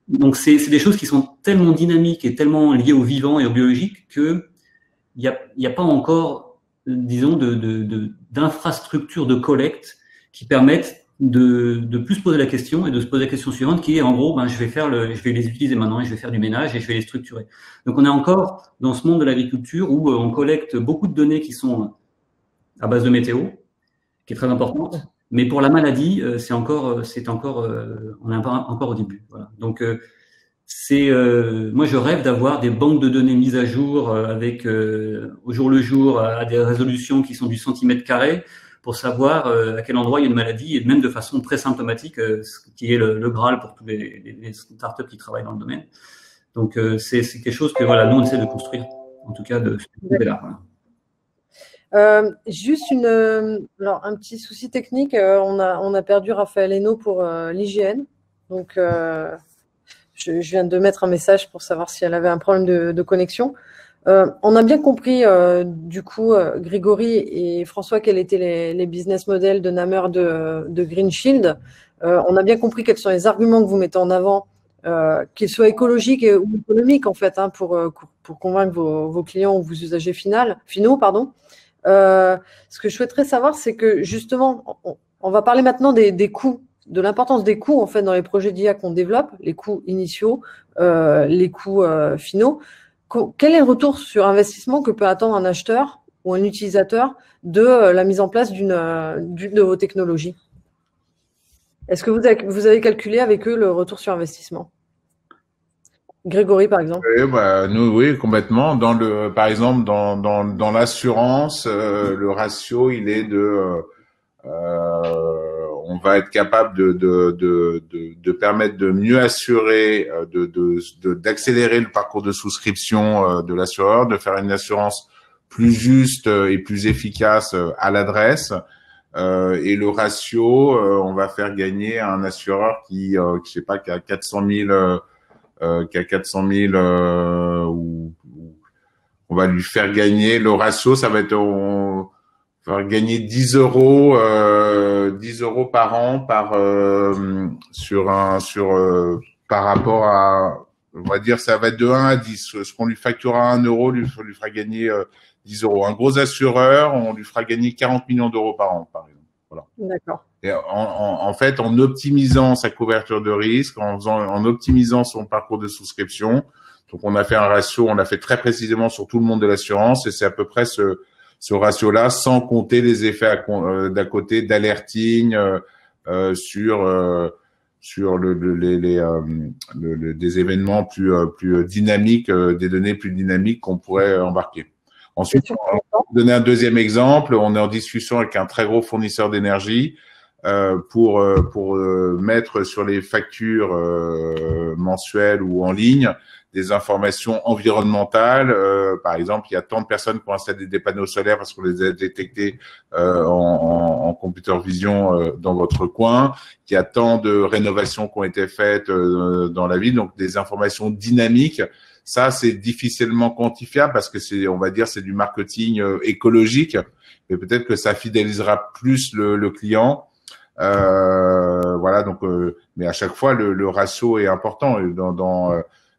Donc c'est des choses qui sont tellement dynamiques et tellement liées au vivant et au biologique que il y a pas encore, disons, d'infrastructures de collecte qui permettent de plus se poser la question et de se poser la question suivante qui est en gros, je vais les utiliser maintenant et je vais faire du ménage et je vais les structurer. Donc on est encore dans ce monde de l'agriculture où on collecte beaucoup de données qui sont à base de météo, qui est très importante. Mais pour la maladie, on est encore au début. Voilà. Donc, moi, je rêve d'avoir des banques de données mises à jour avec au jour le jour à des résolutions qui sont du centimètre carré pour savoir à quel endroit il y a une maladie et même de façon très symptomatique, ce qui est le Graal pour tous les startups qui travaillent dans le domaine. Donc, c'est quelque chose que voilà, nous on essaie de construire, en tout cas de ce côté-là. Voilà. Juste alors un petit souci technique. On a perdu Raphaël Hainaut pour l'IGN. Donc, je viens de mettre un message pour savoir si elle avait un problème de connexion. On a bien compris, du coup, Grégory et François, quels étaient les business models de Namer de Green Shield. On a bien compris quels sont les arguments que vous mettez en avant, qu'ils soient écologiques ou économiques, en fait, hein, pour convaincre vos clients ou vos usagers finaux, pardon. Ce que je souhaiterais savoir, c'est que justement, on va parler maintenant des coûts, de l'importance des coûts en fait dans les projets d'IA qu'on développe, les coûts initiaux, les coûts finaux. Quel est le retour sur investissement que peut attendre un acheteur ou un utilisateur de la mise en place d'une de vos technologies? Est-ce que vous avez calculé avec eux le retour sur investissement? Grégory, par exemple. Nous, oui, complètement. Par exemple, dans l'assurance, le ratio, il est on va être capable de permettre de mieux assurer, d'accélérer le parcours de souscription de l'assureur, de faire une assurance plus juste et plus efficace à l'adresse. Et le ratio, on va faire gagner à un assureur qui a 400 000 ou on va lui faire gagner le ratio, ça va être on va gagner 10 euros par an par rapport à, on va dire, ça va être de 1 à 10. Ce qu'on lui facturera 1 euro, lui fera gagner 10 euros. Un gros assureur, on lui fera gagner 40 millions d'euros par an, par exemple. Voilà. D'accord. Et en fait, en optimisant sa couverture de risque, en optimisant son parcours de souscription, donc on a fait un ratio, on l'a fait très précisément sur tout le monde de l'assurance, et c'est à peu près ce ratio-là, sans compter les effets d'à côté d'alerting sur des événements plus dynamiques, des données plus dynamiques qu'on pourrait embarquer. Ensuite, pour donner un deuxième exemple, on est en discussion avec un très gros fournisseur d'énergie pour mettre sur les factures mensuelles ou en ligne des informations environnementales. Par exemple, il y a tant de personnes qui ont installé des panneaux solaires parce qu'on les a détectés en computer vision dans votre coin. Il y a tant de rénovations qui ont été faites dans la ville, donc des informations dynamiques. Ça, c'est difficilement quantifiable parce que on va dire, c'est du marketing écologique, mais peut-être que ça fidélisera plus le client. Voilà, donc, mais à chaque fois, le ratio est important.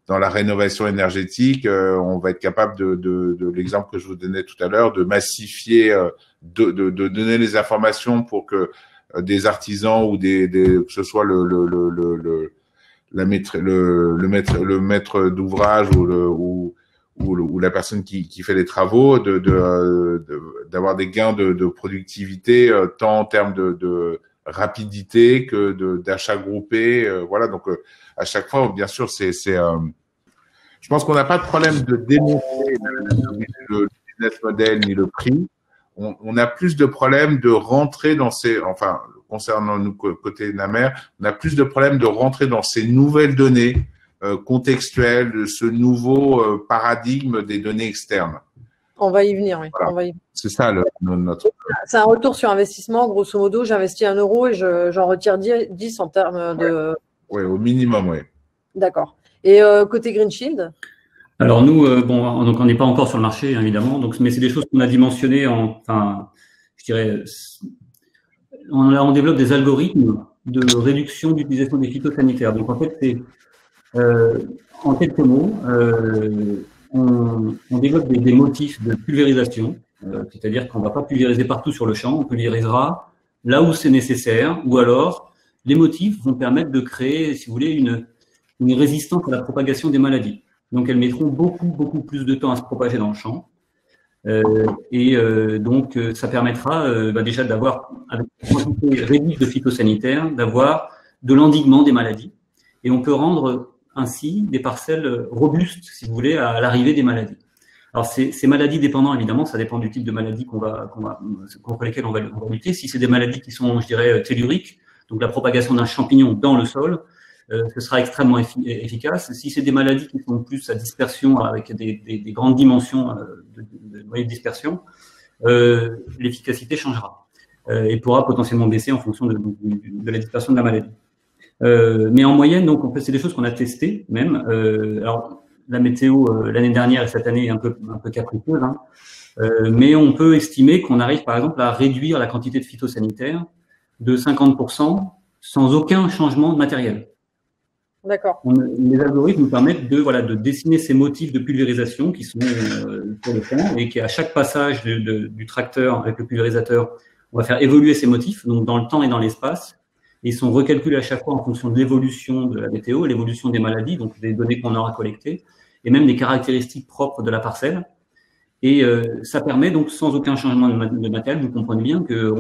Dans la rénovation énergétique, on va être capable de l'exemple que je vous donnais tout à l'heure, de massifier, de donner les informations pour que des artisans ou que ce soit le maître d'ouvrage ou la personne qui fait les travaux, d'avoir des gains de productivité, tant en termes de rapidité que d'achat groupé. Voilà, donc à chaque fois, bien sûr, je pense qu'on n'a pas de problème de démontrer le business model ni le prix. On a plus de problèmes de rentrer dans concernant nous côté Namer, on a plus de problèmes de rentrer dans ces nouvelles données contextuelles, de ce nouveau paradigme des données externes. On va y venir, oui. Voilà. C'est ça notre. C'est un retour sur investissement, grosso modo. J'investis 1 euro et j'en retire 10 en termes de. Oui, au minimum, oui. D'accord. Et côté Green Shield? Alors nous, donc on n'est pas encore sur le marché, hein, évidemment. Donc, mais c'est des choses qu'on a dimensionnées. Je dirais, on développe des algorithmes de réduction d'utilisation des phytosanitaires. Donc en fait, c'est en quelques mots, on développe des motifs de pulvérisation, c'est-à-dire qu'on ne va pas pulvériser partout sur le champ, on pulvérisera là où c'est nécessaire, ou alors les motifs vont permettre de créer, si vous voulez, une résistance à la propagation des maladies. Donc elles mettront beaucoup plus de temps à se propager dans le champ. Donc, ça permettra déjà d'avoir, avec une quantité réduite de phytosanitaires, d'avoir de l'endiguement des maladies. Et on peut rendre ainsi des parcelles robustes, si vous voulez, à l'arrivée des maladies. Alors, ces maladies dépendant, évidemment, ça dépend du type de maladie contre lesquelles on va lutter. Si c'est des maladies qui sont, je dirais, telluriques, donc la propagation d'un champignon dans le sol, ce sera extrêmement efficace. Si c'est des maladies qui sont plus à dispersion, avec des grandes dimensions de moyenne dispersion, l'efficacité changera et pourra potentiellement baisser en fonction de la dispersion de la maladie. Mais en moyenne, donc, en fait, c'est des choses qu'on a testées même. Alors, la météo l'année dernière et cette année est un peu capricieuse, hein. Mais on peut estimer qu'on arrive, par exemple, à réduire la quantité de phytosanitaires de 50% sans aucun changement de matériel. D'accord. Les algorithmes nous permettent de dessiner ces motifs de pulvérisation qui sont sur le fond et qu'à chaque passage du tracteur avec le pulvérisateur, on va faire évoluer ces motifs, donc dans le temps et dans l'espace. Et ils sont recalculés à chaque fois en fonction de l'évolution de la météo, l'évolution des maladies, donc des données qu'on aura collectées, et même des caractéristiques propres de la parcelle. Et ça permet donc, sans aucun changement de matériel, vous comprenez bien que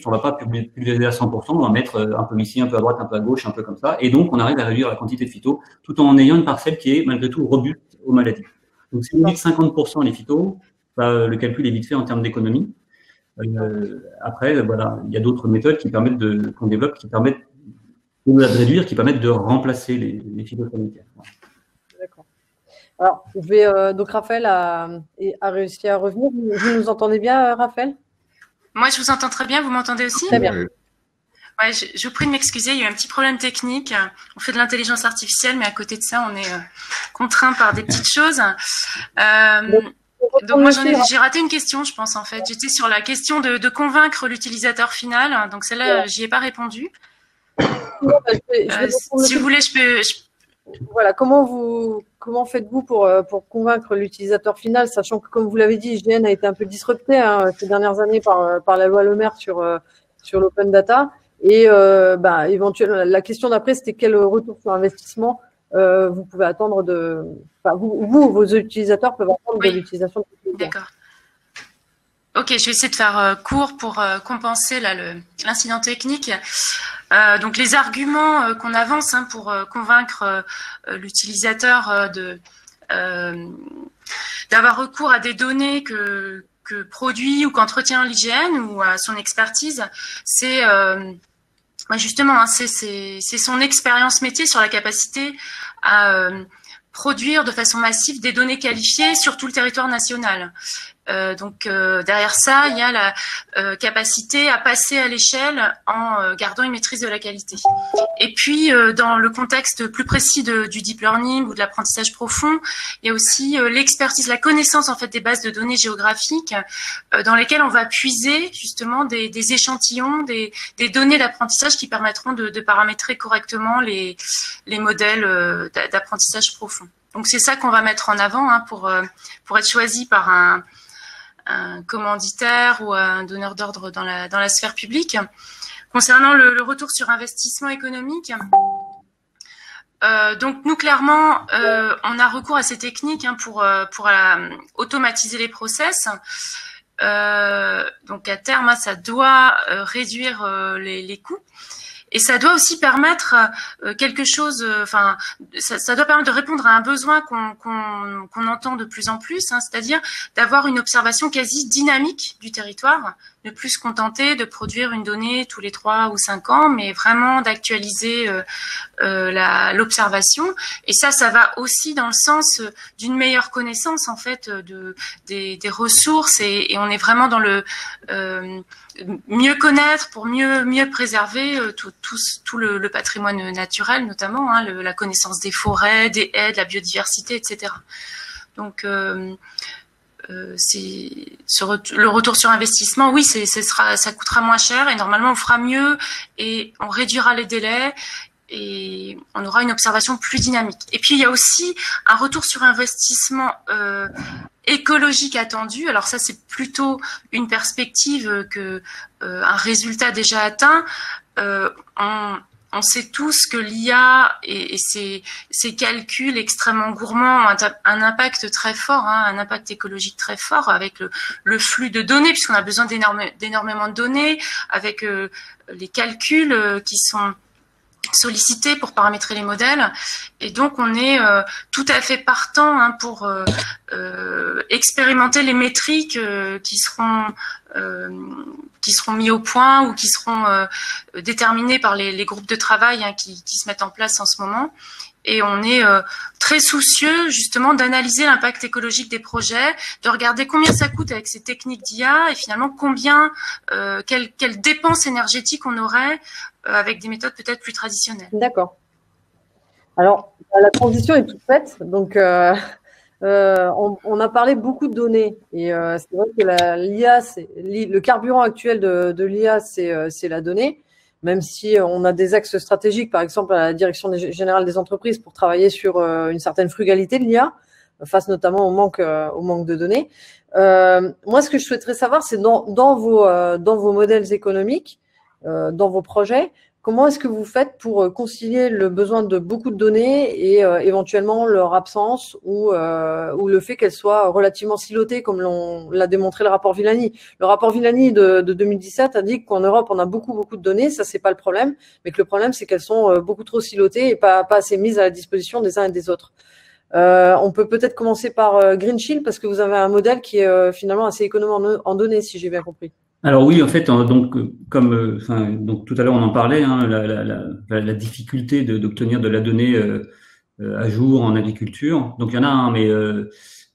on va pas pulvériser à 100%, on va mettre un peu ici, un peu à droite, un peu à gauche, un peu comme ça. Et donc, on arrive à réduire la quantité de phyto, tout en ayant une parcelle qui est malgré tout robuste aux maladies. Donc, si vous dites 50% les phytos, le calcul est vite fait en termes d'économie. Après, il y a d'autres méthodes qu'on développe qui permettent de réduire, qui permettent de remplacer les phytosanitaires. D'accord. Alors, donc Raphaël a réussi à revenir. Vous nous entendez bien, Raphaël? Moi, je vous entends très bien. Vous m'entendez aussi? Très bien. Ouais, je vous prie de m'excuser. Il y a eu un petit problème technique. On fait de l'intelligence artificielle, mais à côté de ça, on est contraint par des petites choses. Donc moi, j'ai raté une question, je pense, en fait. J'étais sur la question de convaincre l'utilisateur final. Donc celle-là, j'y ai pas répondu. Si vous voulez, je peux. Voilà, comment faites-vous pour convaincre l'utilisateur final, sachant que, comme vous l'avez dit, IGN a été un peu disrupté ces dernières années par la loi Le Maire sur l'open data. Et éventuellement, la question d'après, c'était quel retour sur investissement vous pouvez attendre vos utilisateurs peuvent attendre de l'utilisation de D'accord. Ok, je vais essayer de faire court pour compenser l'incident technique. Donc les arguments qu'on avance pour convaincre l'utilisateur d'avoir recours à des données que produit ou qu'entretient l'IGN ou à son expertise, c'est justement c'est son expérience métier sur la capacité à produire de façon massive des données qualifiées sur tout le territoire national. Donc derrière ça, il y a la capacité à passer à l'échelle en gardant une maîtrise de la qualité. Et puis dans le contexte plus précis du deep learning ou de l'apprentissage profond, il y a aussi l'expertise, la connaissance en fait des bases de données géographiques dans lesquelles on va puiser justement des échantillons, des données d'apprentissage qui permettront de paramétrer correctement les modèles d'apprentissage profond. Donc c'est ça qu'on va mettre en avant pour être choisi par un commanditaire ou un donneur d'ordre dans la sphère publique. Concernant le retour sur investissement économique, donc nous clairement on a recours à ces techniques pour automatiser les process. Donc à terme, ça doit réduire les coûts. Et ça doit aussi permettre quelque chose, ça doit permettre de répondre à un besoin qu'on entend de plus en plus, c'est-à-dire d'avoir une observation quasi dynamique du territoire, ne plus se contenter de produire une donnée tous les 3 ou 5 ans, mais vraiment d'actualiser l'observation. Et ça va aussi dans le sens d'une meilleure connaissance en fait des ressources et on est vraiment dans le mieux connaître pour mieux préserver tout le patrimoine naturel, notamment la connaissance des forêts, des haies, de la biodiversité, etc. Donc le retour sur investissement, oui, ça coûtera moins cher et normalement on fera mieux et on réduira les délais et on aura une observation plus dynamique. Et puis il y a aussi un retour sur investissement écologique attendu. Alors ça, c'est plutôt une perspective que un résultat déjà atteint. on sait tous que l'IA et ses calculs extrêmement gourmands ont un impact très fort, un impact écologique très fort avec le flux de données, puisqu'on a besoin d'énormément de données, avec les calculs qui sont sollicités pour paramétrer les modèles. Et donc, on est tout à fait partant pour expérimenter les métriques qui seront mis au point ou qui seront déterminées par les groupes de travail qui se mettent en place en ce moment. Et on est très soucieux justement d'analyser l'impact écologique des projets, de regarder combien ça coûte avec ces techniques d'IA et finalement quelles dépenses énergétiques on aurait avec des méthodes peut-être plus traditionnelles. D'accord. Alors, la transition est toute faite. Donc, on a parlé beaucoup de données. Et c'est vrai que l'IA, le carburant actuel de l'IA, c'est la donnée. Même si on a des axes stratégiques, par exemple à la direction générale des entreprises, pour travailler sur une certaine frugalité de l'IA, face notamment au manque de données. Moi, ce que je souhaiterais savoir, c'est dans vos modèles économiques, dans vos projets, comment est-ce que vous faites pour concilier le besoin de beaucoup de données et éventuellement leur absence ou le fait qu'elles soient relativement silotées, comme l'a démontré le rapport Villani. Le rapport Villani de 2017 indique qu'en Europe, on a beaucoup de données, ça c'est pas le problème, mais que le problème c'est qu'elles sont beaucoup trop silotées et pas assez mises à la disposition des uns et des autres. On peut peut-être commencer par Greenshield parce que vous avez un modèle qui est finalement assez économe en données, si j'ai bien compris. Alors oui, en fait, donc donc tout à l'heure on en parlait, la difficulté d'obtenir de la donnée à jour en agriculture. Donc il y en a mais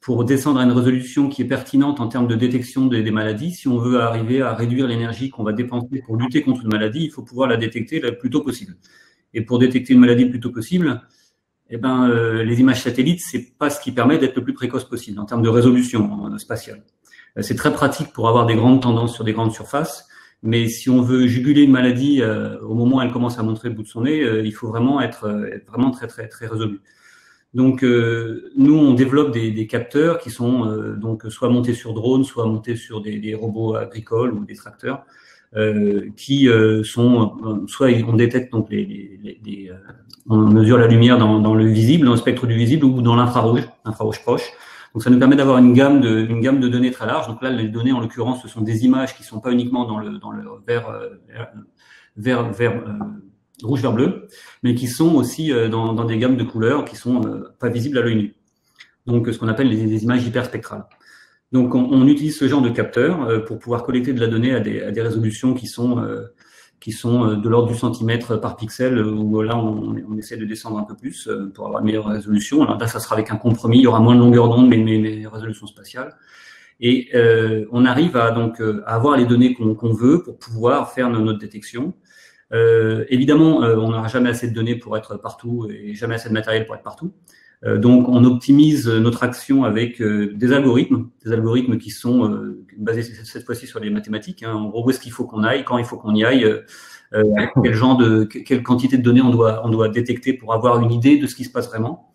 pour descendre à une résolution qui est pertinente en termes de détection des maladies, si on veut arriver à réduire l'énergie qu'on va dépenser pour lutter contre une maladie, il faut pouvoir la détecter le plus tôt possible. Et pour détecter une maladie le plus tôt possible, les images satellites, c'est pas ce qui permet d'être le plus précoce possible en termes de résolution spatiale. C'est très pratique pour avoir des grandes tendances sur des grandes surfaces, mais si on veut juguler une maladie au moment où elle commence à montrer le bout de son nez, il faut vraiment être vraiment très résolu. Donc nous on développe des capteurs qui sont donc soit montés sur drones, soit montés sur des robots agricoles ou des tracteurs qui sont soit on détecte donc on mesure la lumière dans le visible, dans le spectre du visible ou dans l'infrarouge proche. Donc ça nous permet d'avoir une gamme de données très large. Donc là, les données en l'occurrence, ce sont des images qui sont pas uniquement dans le rouge vert bleu, mais qui sont aussi dans des gammes de couleurs qui sont pas visibles à l'œil nu. Donc ce qu'on appelle des images hyperspectrales. Donc on utilise ce genre de capteurs pour pouvoir collecter de la donnée à des résolutions qui sont de l'ordre du centimètre par pixel, où là on essaie de descendre un peu plus pour avoir une meilleure résolution. Alors là, ça sera avec un compromis, il y aura moins de longueur d'onde, mais résolution spatiale. Et on arrive à avoir les données qu'on veut pour pouvoir faire notre détection. Évidemment, on n'aura jamais assez de données pour être partout et jamais assez de matériel pour être partout. Donc, on optimise notre action avec des algorithmes qui sont basés cette fois-ci sur les mathématiques. En gros, où est-ce qu'il faut qu'on aille, quand il faut qu'on y aille, quelle quantité de données on doit détecter pour avoir une idée de ce qui se passe vraiment.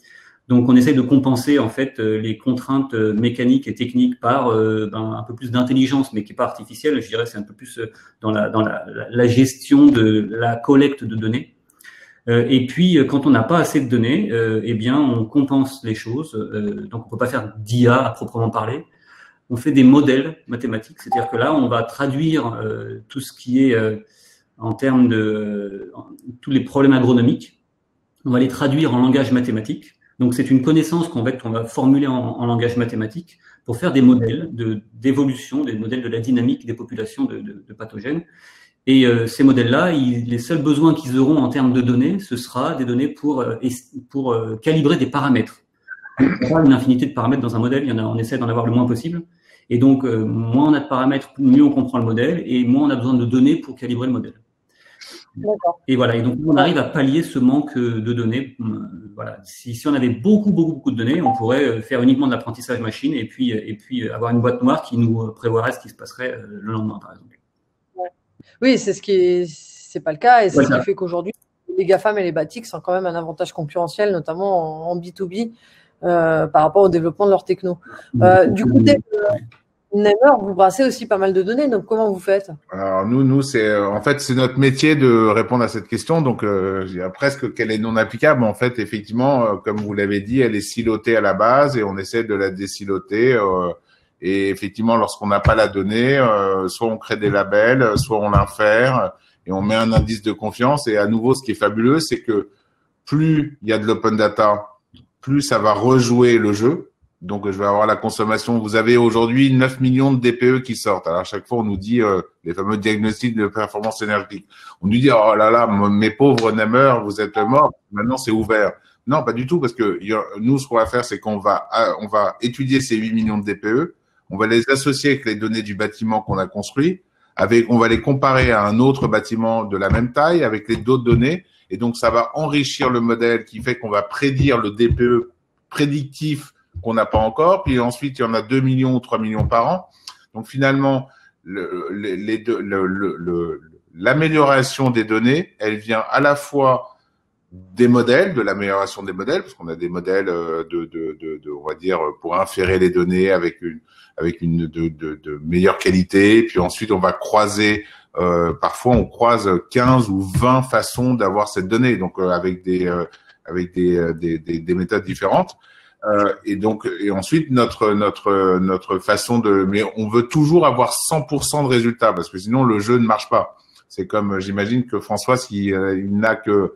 Donc, on essaie de compenser en fait les contraintes mécaniques et techniques par un peu plus d'intelligence, mais qui est pas artificielle. Je dirais, c'est un peu plus dans la gestion de la collecte de données. Et puis, quand on n'a pas assez de données, on compense les choses. Donc, on peut pas faire d'IA à proprement parler. On fait des modèles mathématiques, c'est-à-dire que là, on va traduire tout ce qui est en termes de tous les problèmes agronomiques. On va les traduire en langage mathématique. Donc, c'est une connaissance qu'on va formuler en langage mathématique pour faire des modèles d'évolution, des modèles de la dynamique des populations de pathogènes. Et ces modèles-là, les seuls besoins qu'ils auront en termes de données, ce sera des données pour calibrer des paramètres. Il n'y a pas une infinité de paramètres dans un modèle, on essaie d'en avoir le moins possible. Et donc, moins on a de paramètres, mieux on comprend le modèle, et moins on a besoin de données pour calibrer le modèle. Et voilà. Et donc, on arrive à pallier ce manque de données. Voilà. Si on avait beaucoup de données, on pourrait faire uniquement de l'apprentissage machine et puis avoir une boîte noire qui nous prévoirait ce qui se passerait le lendemain, par exemple. Oui, c'est pas le cas et c'est ce qui fait qu'aujourd'hui, les GAFAM et les BATIC sont quand même un avantage concurrentiel, notamment en B2B, par rapport au développement de leur techno. Du côté Nemer, vous brassez aussi pas mal de données, donc comment vous faites? Alors nous, c'est en fait c'est notre métier de répondre à cette question. Donc je dirais presque qu'elle est non applicable. En fait, effectivement, comme vous l'avez dit, elle est silotée à la base et on essaie de la désiloter. Et effectivement, lorsqu'on n'a pas la donnée, soit on crée des labels, soit on l'infère et on met un indice de confiance. Et à nouveau, ce qui est fabuleux, c'est que plus il y a de l'open data, plus ça va rejouer le jeu. Donc, je vais avoir la consommation. Vous avez aujourd'hui 9 millions de DPE qui sortent. Alors, à chaque fois, on nous dit les fameux diagnostics de performance énergétique. On nous dit, oh là là, mes pauvres Nemer, vous êtes morts. Maintenant, c'est ouvert. Non, pas du tout, parce que nous, ce qu'on va faire, c'est qu'on va étudier ces 8 millions de DPE. On va les associer avec les données du bâtiment qu'on a construit. On va les comparer à un autre bâtiment de la même taille avec les d'autres données. Et donc, ça va enrichir le modèle qui fait qu'on va prédire le DPE prédictif qu'on n'a pas encore, puis ensuite il y en a 2 millions ou 3 millions par an. Donc finalement, l'amélioration des données, elle vient à la fois des modèles, de l'amélioration des modèles, parce qu'on a des modèles on va dire, pour inférer les données avec une de meilleure qualité, puis ensuite on va croiser, parfois on croise 15 ou 20 façons d'avoir cette donnée, donc avec des méthodes différentes. Et ensuite notre façon mais on veut toujours avoir 100% de résultats parce que sinon le jeu ne marche pas. C'est comme, j'imagine que François, s'il n'a que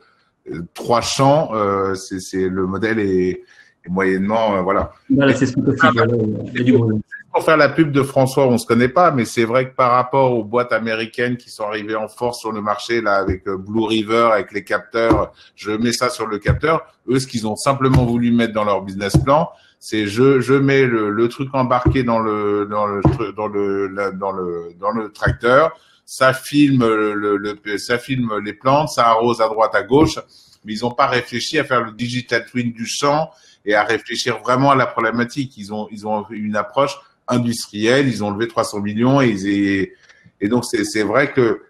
3 champs, le modèle est moyennement, voilà. Voilà, c'est ce que Pour faire la pub de François, on se connaît pas, mais c'est vrai que par rapport aux boîtes américaines qui sont arrivées en force sur le marché, là, avec Blue River, avec les capteurs, je mets ça sur le capteur. Eux, ce qu'ils ont simplement voulu mettre dans leur business plan, c'est je mets le truc embarqué dans le tracteur. Ça filme ça filme les plantes, ça arrose à droite, à gauche, mais ils n'ont pas réfléchi à faire le digital twin du champ et à réfléchir vraiment à la problématique. Ils ont une approche industrielle, ils ont levé 300 millions et donc c'est vrai que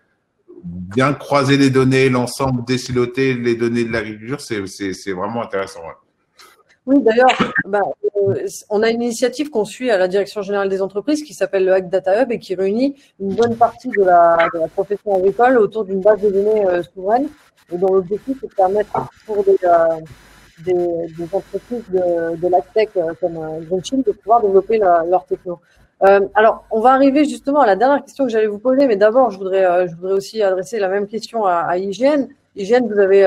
bien croiser les données, l'ensemble désiloter les données de l'agriculture, c'est vraiment intéressant. Ouais. Oui, d'ailleurs, on a une initiative qu'on suit à la Direction générale des entreprises qui s'appelle le Hack Data Hub et qui réunit une bonne partie de la profession agricole autour d'une base de données souveraine et dont l'objectif est de permettre pour des entreprises de l'agtech comme GreenShield de pouvoir développer leur techno. Alors, on va arriver justement à la dernière question que j'allais vous poser, mais d'abord, je voudrais aussi adresser la même question à IGN. IGN, vous avez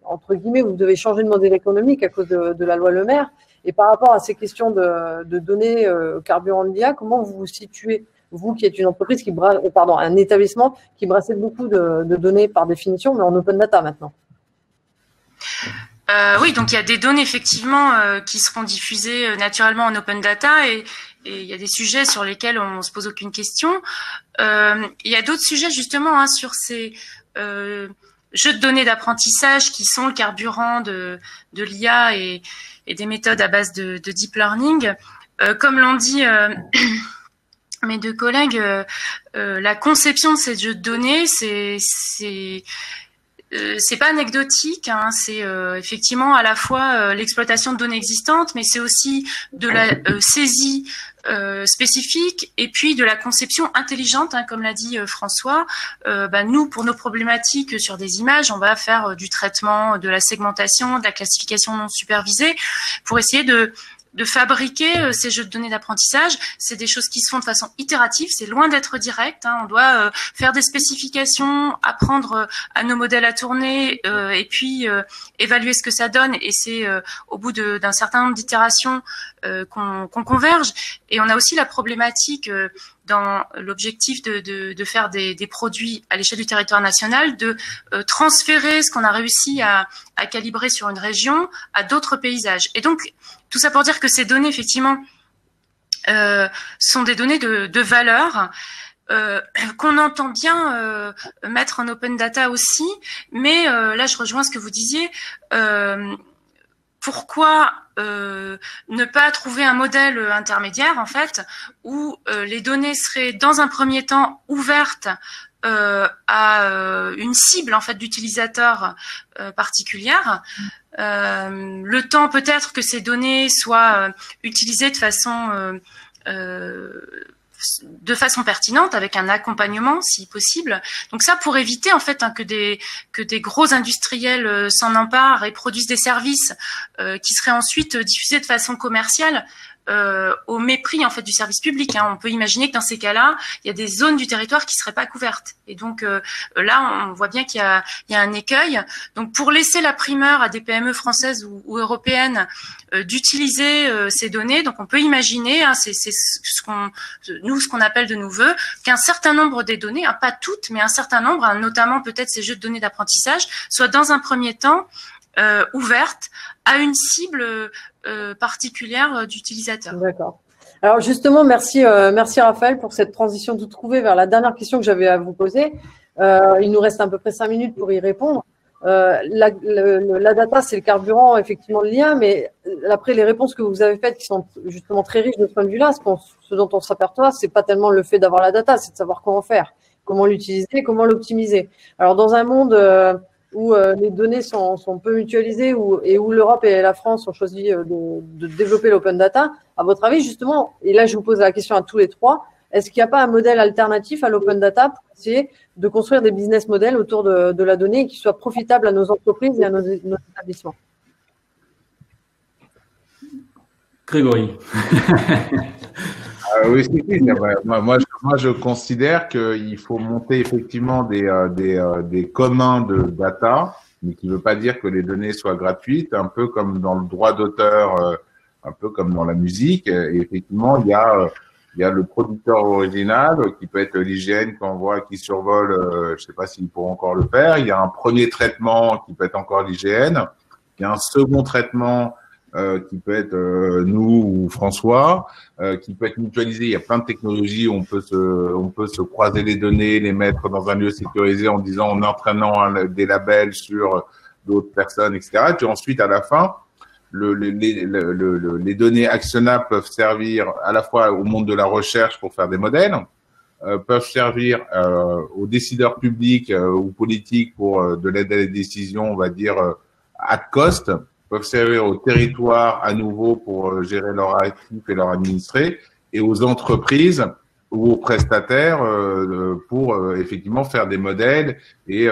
entre guillemets, vous devez changer de modèle économique à cause de la loi Le Maire. Et par rapport à ces questions de données carburant de l'IA, comment vous vous situez, vous qui êtes une entreprise un établissement qui brassait beaucoup de données par définition, mais en open data maintenant? Oui, donc il y a des données effectivement qui seront diffusées naturellement en open data et il y a des sujets sur lesquels on se pose aucune question. Il y a d'autres sujets justement sur ces jeux de données d'apprentissage qui sont le carburant de l'IA et des méthodes à base de deep learning. Comme l'ont dit mes deux collègues, la conception de ces jeux de données, c'est pas anecdotique, hein, c'est effectivement à la fois l'exploitation de données existantes, mais c'est aussi de la saisie spécifique et puis de la conception intelligente, hein, comme l'a dit François. Nous, pour nos problématiques sur des images, on va faire du traitement, de la segmentation, de la classification non supervisée pour essayer de fabriquer ces jeux de données d'apprentissage. C'est des choses qui se font de façon itérative, c'est loin d'être direct, hein. On doit faire des spécifications, apprendre à nos modèles à tourner et puis évaluer ce que ça donne. Et c'est au bout d'un certain nombre d'itérations qu'on converge. Et on a aussi la problématique dans l'objectif de faire des produits à l'échelle du territoire national, de transférer ce qu'on a réussi à calibrer sur une région à d'autres paysages. Et donc, tout ça pour dire que ces données, effectivement, sont des données de valeur qu'on entend bien mettre en open data aussi. Mais là, je rejoins ce que vous disiez. Pourquoi ne pas trouver un modèle intermédiaire, en fait, où les données seraient, dans un premier temps, ouvertes à une cible, en fait, d'utilisateurs particulière. Le temps peut-être que ces données soient utilisées de façon de façon pertinente, avec un accompagnement si possible. Donc ça, pour éviter en fait que des gros industriels s'en emparent et produisent des services qui seraient ensuite diffusés de façon commerciale, au mépris en fait du service public. On peut imaginer que dans ces cas-là, il y a des zones du territoire qui seraient pas couvertes. Et donc là, on voit bien qu'il y a un écueil. Donc pour laisser la primeur à des PME françaises ou européennes d'utiliser ces données, donc on peut imaginer, c'est ce qu'on appelle de nos voeux, qu'un certain nombre des données, pas toutes, mais un certain nombre, notamment peut-être ces jeux de données d'apprentissage, soient dans un premier temps ouvertes à une cible particulière d'utilisateurs. D'accord. Alors justement, merci Raphaël pour cette transition toute trouvée vers la dernière question que j'avais à vous poser. Il nous reste à peu près 5 minutes pour y répondre. La data, c'est le carburant effectivement de l'IA, mais après les réponses que vous avez faites qui sont justement très riches de ce point de vue-là, ce dont on s'aperçoit, c'est pas tellement le fait d'avoir la data, c'est de savoir comment faire, comment l'utiliser, comment l'optimiser. Alors dans un monde où les données sont peu mutualisées et où l'Europe et la France ont choisi de développer l'open data, à votre avis justement, et là je vous pose la question à tous les trois, est-ce qu'il n'y a pas un modèle alternatif à l'open data pour essayer de construire des business models autour de la donnée et qui soient profitables à nos entreprises et à nos établissements? Grégory. Oui, moi, je considère qu'il faut monter effectivement des communs de data, mais qui ne veut pas dire que les données soient gratuites, un peu comme dans le droit d'auteur, un peu comme dans la musique. Et effectivement, il y a le producteur original qui peut être l'IGN qu'on voit qui survole, je sais pas s'ils pourront encore le faire. Il y a un premier traitement qui peut être encore l'IGN. Il y a un second traitement qui peut être nous ou François, qui peut être mutualisé. Il y a plein de technologies où on peut se croiser les données, les mettre dans un lieu sécurisé en disant, en entraînant des labels sur d'autres personnes, etc. Et puis ensuite, à la fin, les données actionnables peuvent servir à la fois au monde de la recherche pour faire des modèles, peuvent servir aux décideurs publics ou politiques pour de l'aide à la décision, on va dire, at cost, peuvent servir au territoire à nouveau pour gérer leurs actifs et leurs administrés, et aux entreprises ou aux prestataires pour effectivement faire des modèles et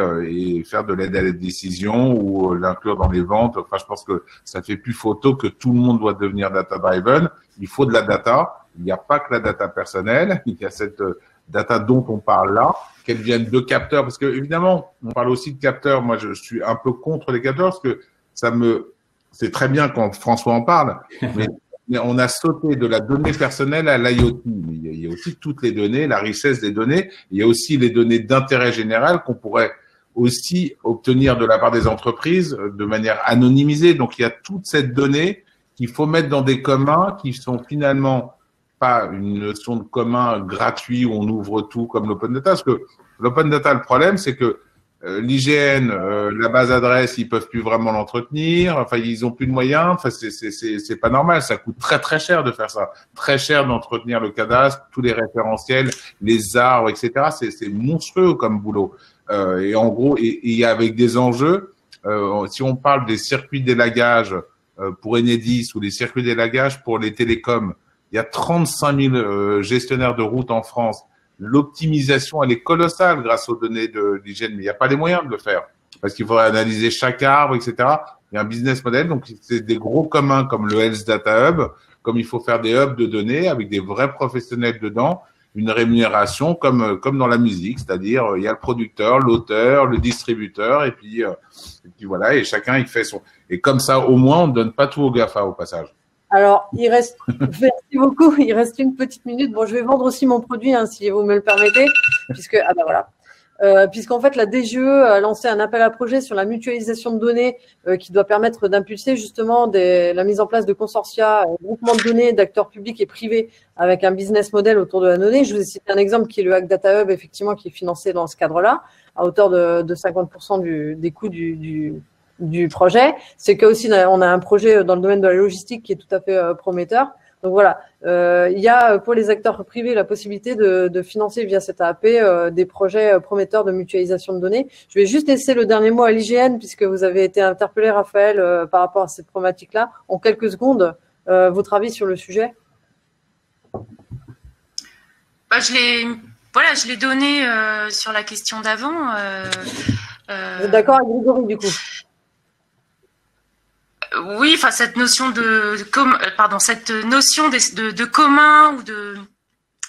faire de l'aide à la décision ou l'inclure dans les ventes. Enfin, je pense que ça fait plus photo que tout le monde doit devenir data-driven. Il faut de la data. Il n'y a pas que la data personnelle. Il y a cette data dont on parle là, qu'elle vienne de capteurs. Parce que évidemment, on parle aussi de capteurs. Moi, je suis un peu contre les capteurs parce que c'est très bien quand François en parle, mais on a sauté de la donnée personnelle à l'IoT. Mais il y a aussi toutes les données, la richesse des données. Il y a aussi les données d'intérêt général qu'on pourrait aussi obtenir de la part des entreprises de manière anonymisée. Donc, il y a toute cette donnée qu'il faut mettre dans des communs qui sont finalement pas une notion de commun gratuit où on ouvre tout comme l'open data. Parce que l'open data, le problème, c'est que l'IGN, la base adresse, ils peuvent plus vraiment l'entretenir. Enfin, ils ont plus de moyens. Enfin, c'est pas normal. Ça coûte très très cher de faire ça. Très cher d'entretenir le cadastre, tous les référentiels, les arbres, etc. C'est monstrueux comme boulot. Et en gros, et avec des enjeux. Si on parle des circuits d'élagage pour Enedis ou des circuits d'élagage pour les télécoms, il y a 35 000 gestionnaires de routes en France. L'optimisation, elle est colossale grâce aux données de l'IGN, mais il n'y a pas les moyens de le faire parce qu'il faudrait analyser chaque arbre, etc. Il y a un business model, donc c'est des gros communs comme le Health Data Hub, comme il faut faire des hubs de données avec des vrais professionnels dedans, une rémunération comme dans la musique, c'est-à-dire il y a le producteur, l'auteur, le distributeur, et puis voilà, et chacun il fait son. Et comme ça, au moins, on ne donne pas tout au GAFA au passage. Alors, merci beaucoup. Il reste une petite minute. Bon, je vais vendre aussi mon produit, si vous me le permettez, puisqu'en fait, la DGE a lancé un appel à projet sur la mutualisation de données qui doit permettre d'impulser justement la mise en place de consortia, groupements de données d'acteurs publics et privés avec un business model autour de la donnée. Je vous ai cité un exemple qui est le Hack Data Hub, effectivement, qui est financé dans ce cadre-là, à hauteur de 50% des coûts du projet. C'est qu'aussi on a un projet dans le domaine de la logistique qui est tout à fait prometteur. Donc voilà, il y a pour les acteurs privés la possibilité de financer via cette AAP des projets prometteurs de mutualisation de données. Je vais juste laisser le dernier mot à l'IGN puisque vous avez été interpellé, Raphaël, par rapport à cette problématique-là. En quelques secondes, votre avis sur le sujet? Je l'ai donné sur la question d'avant. Vous êtes d'accord avec Grégory, du coup? Oui, enfin cette notion de commun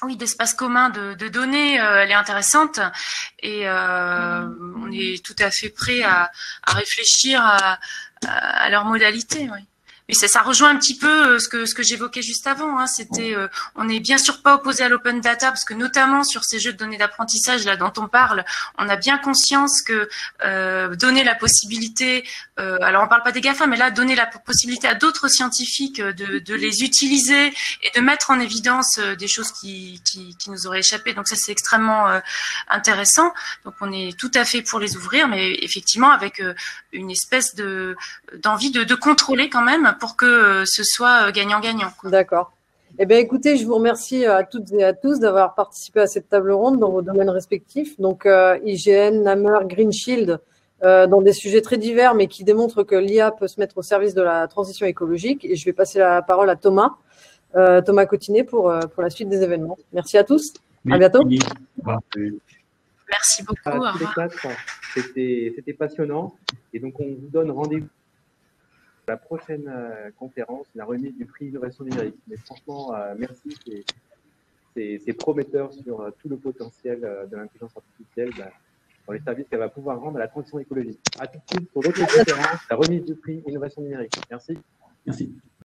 ou d'espace commun de données, elle est intéressante et on est tout à fait prêt à réfléchir à leurs modalités. Oui. Mais ça rejoint un petit peu ce que j'évoquais juste avant. Hein. On n'est bien sûr pas opposé à l'open data parce que notamment sur ces jeux de données d'apprentissage là dont on parle, on a bien conscience que donner la possibilité, alors on parle pas des GAFA, mais là donner la possibilité à d'autres scientifiques de les utiliser et de mettre en évidence des choses qui nous auraient échappé. Donc ça c'est extrêmement intéressant. Donc on est tout à fait pour les ouvrir, mais effectivement avec une espèce d'envie de contrôler quand même pour que ce soit gagnant-gagnant. D'accord. Eh bien, écoutez, je vous remercie à toutes et à tous d'avoir participé à cette table ronde dans vos domaines respectifs. Donc, IGN, NAMER, Green Shield, dans des sujets très divers, mais qui démontrent que l'IA peut se mettre au service de la transition écologique. Et je vais passer la parole à Thomas Cotinet pour la suite des événements. Merci à tous. À bientôt. Merci beaucoup. Tous les quatre, c'était passionnant. Et donc, on vous donne rendez-vous à la prochaine conférence, la remise du prix Innovation numérique. Mais franchement, merci. C'est prometteur sur tout le potentiel de l'intelligence artificielle dans les services qu'elle va pouvoir rendre à la transition écologique. À tout de suite pour d'autres conférences, la remise du prix Innovation numérique. Merci. Merci.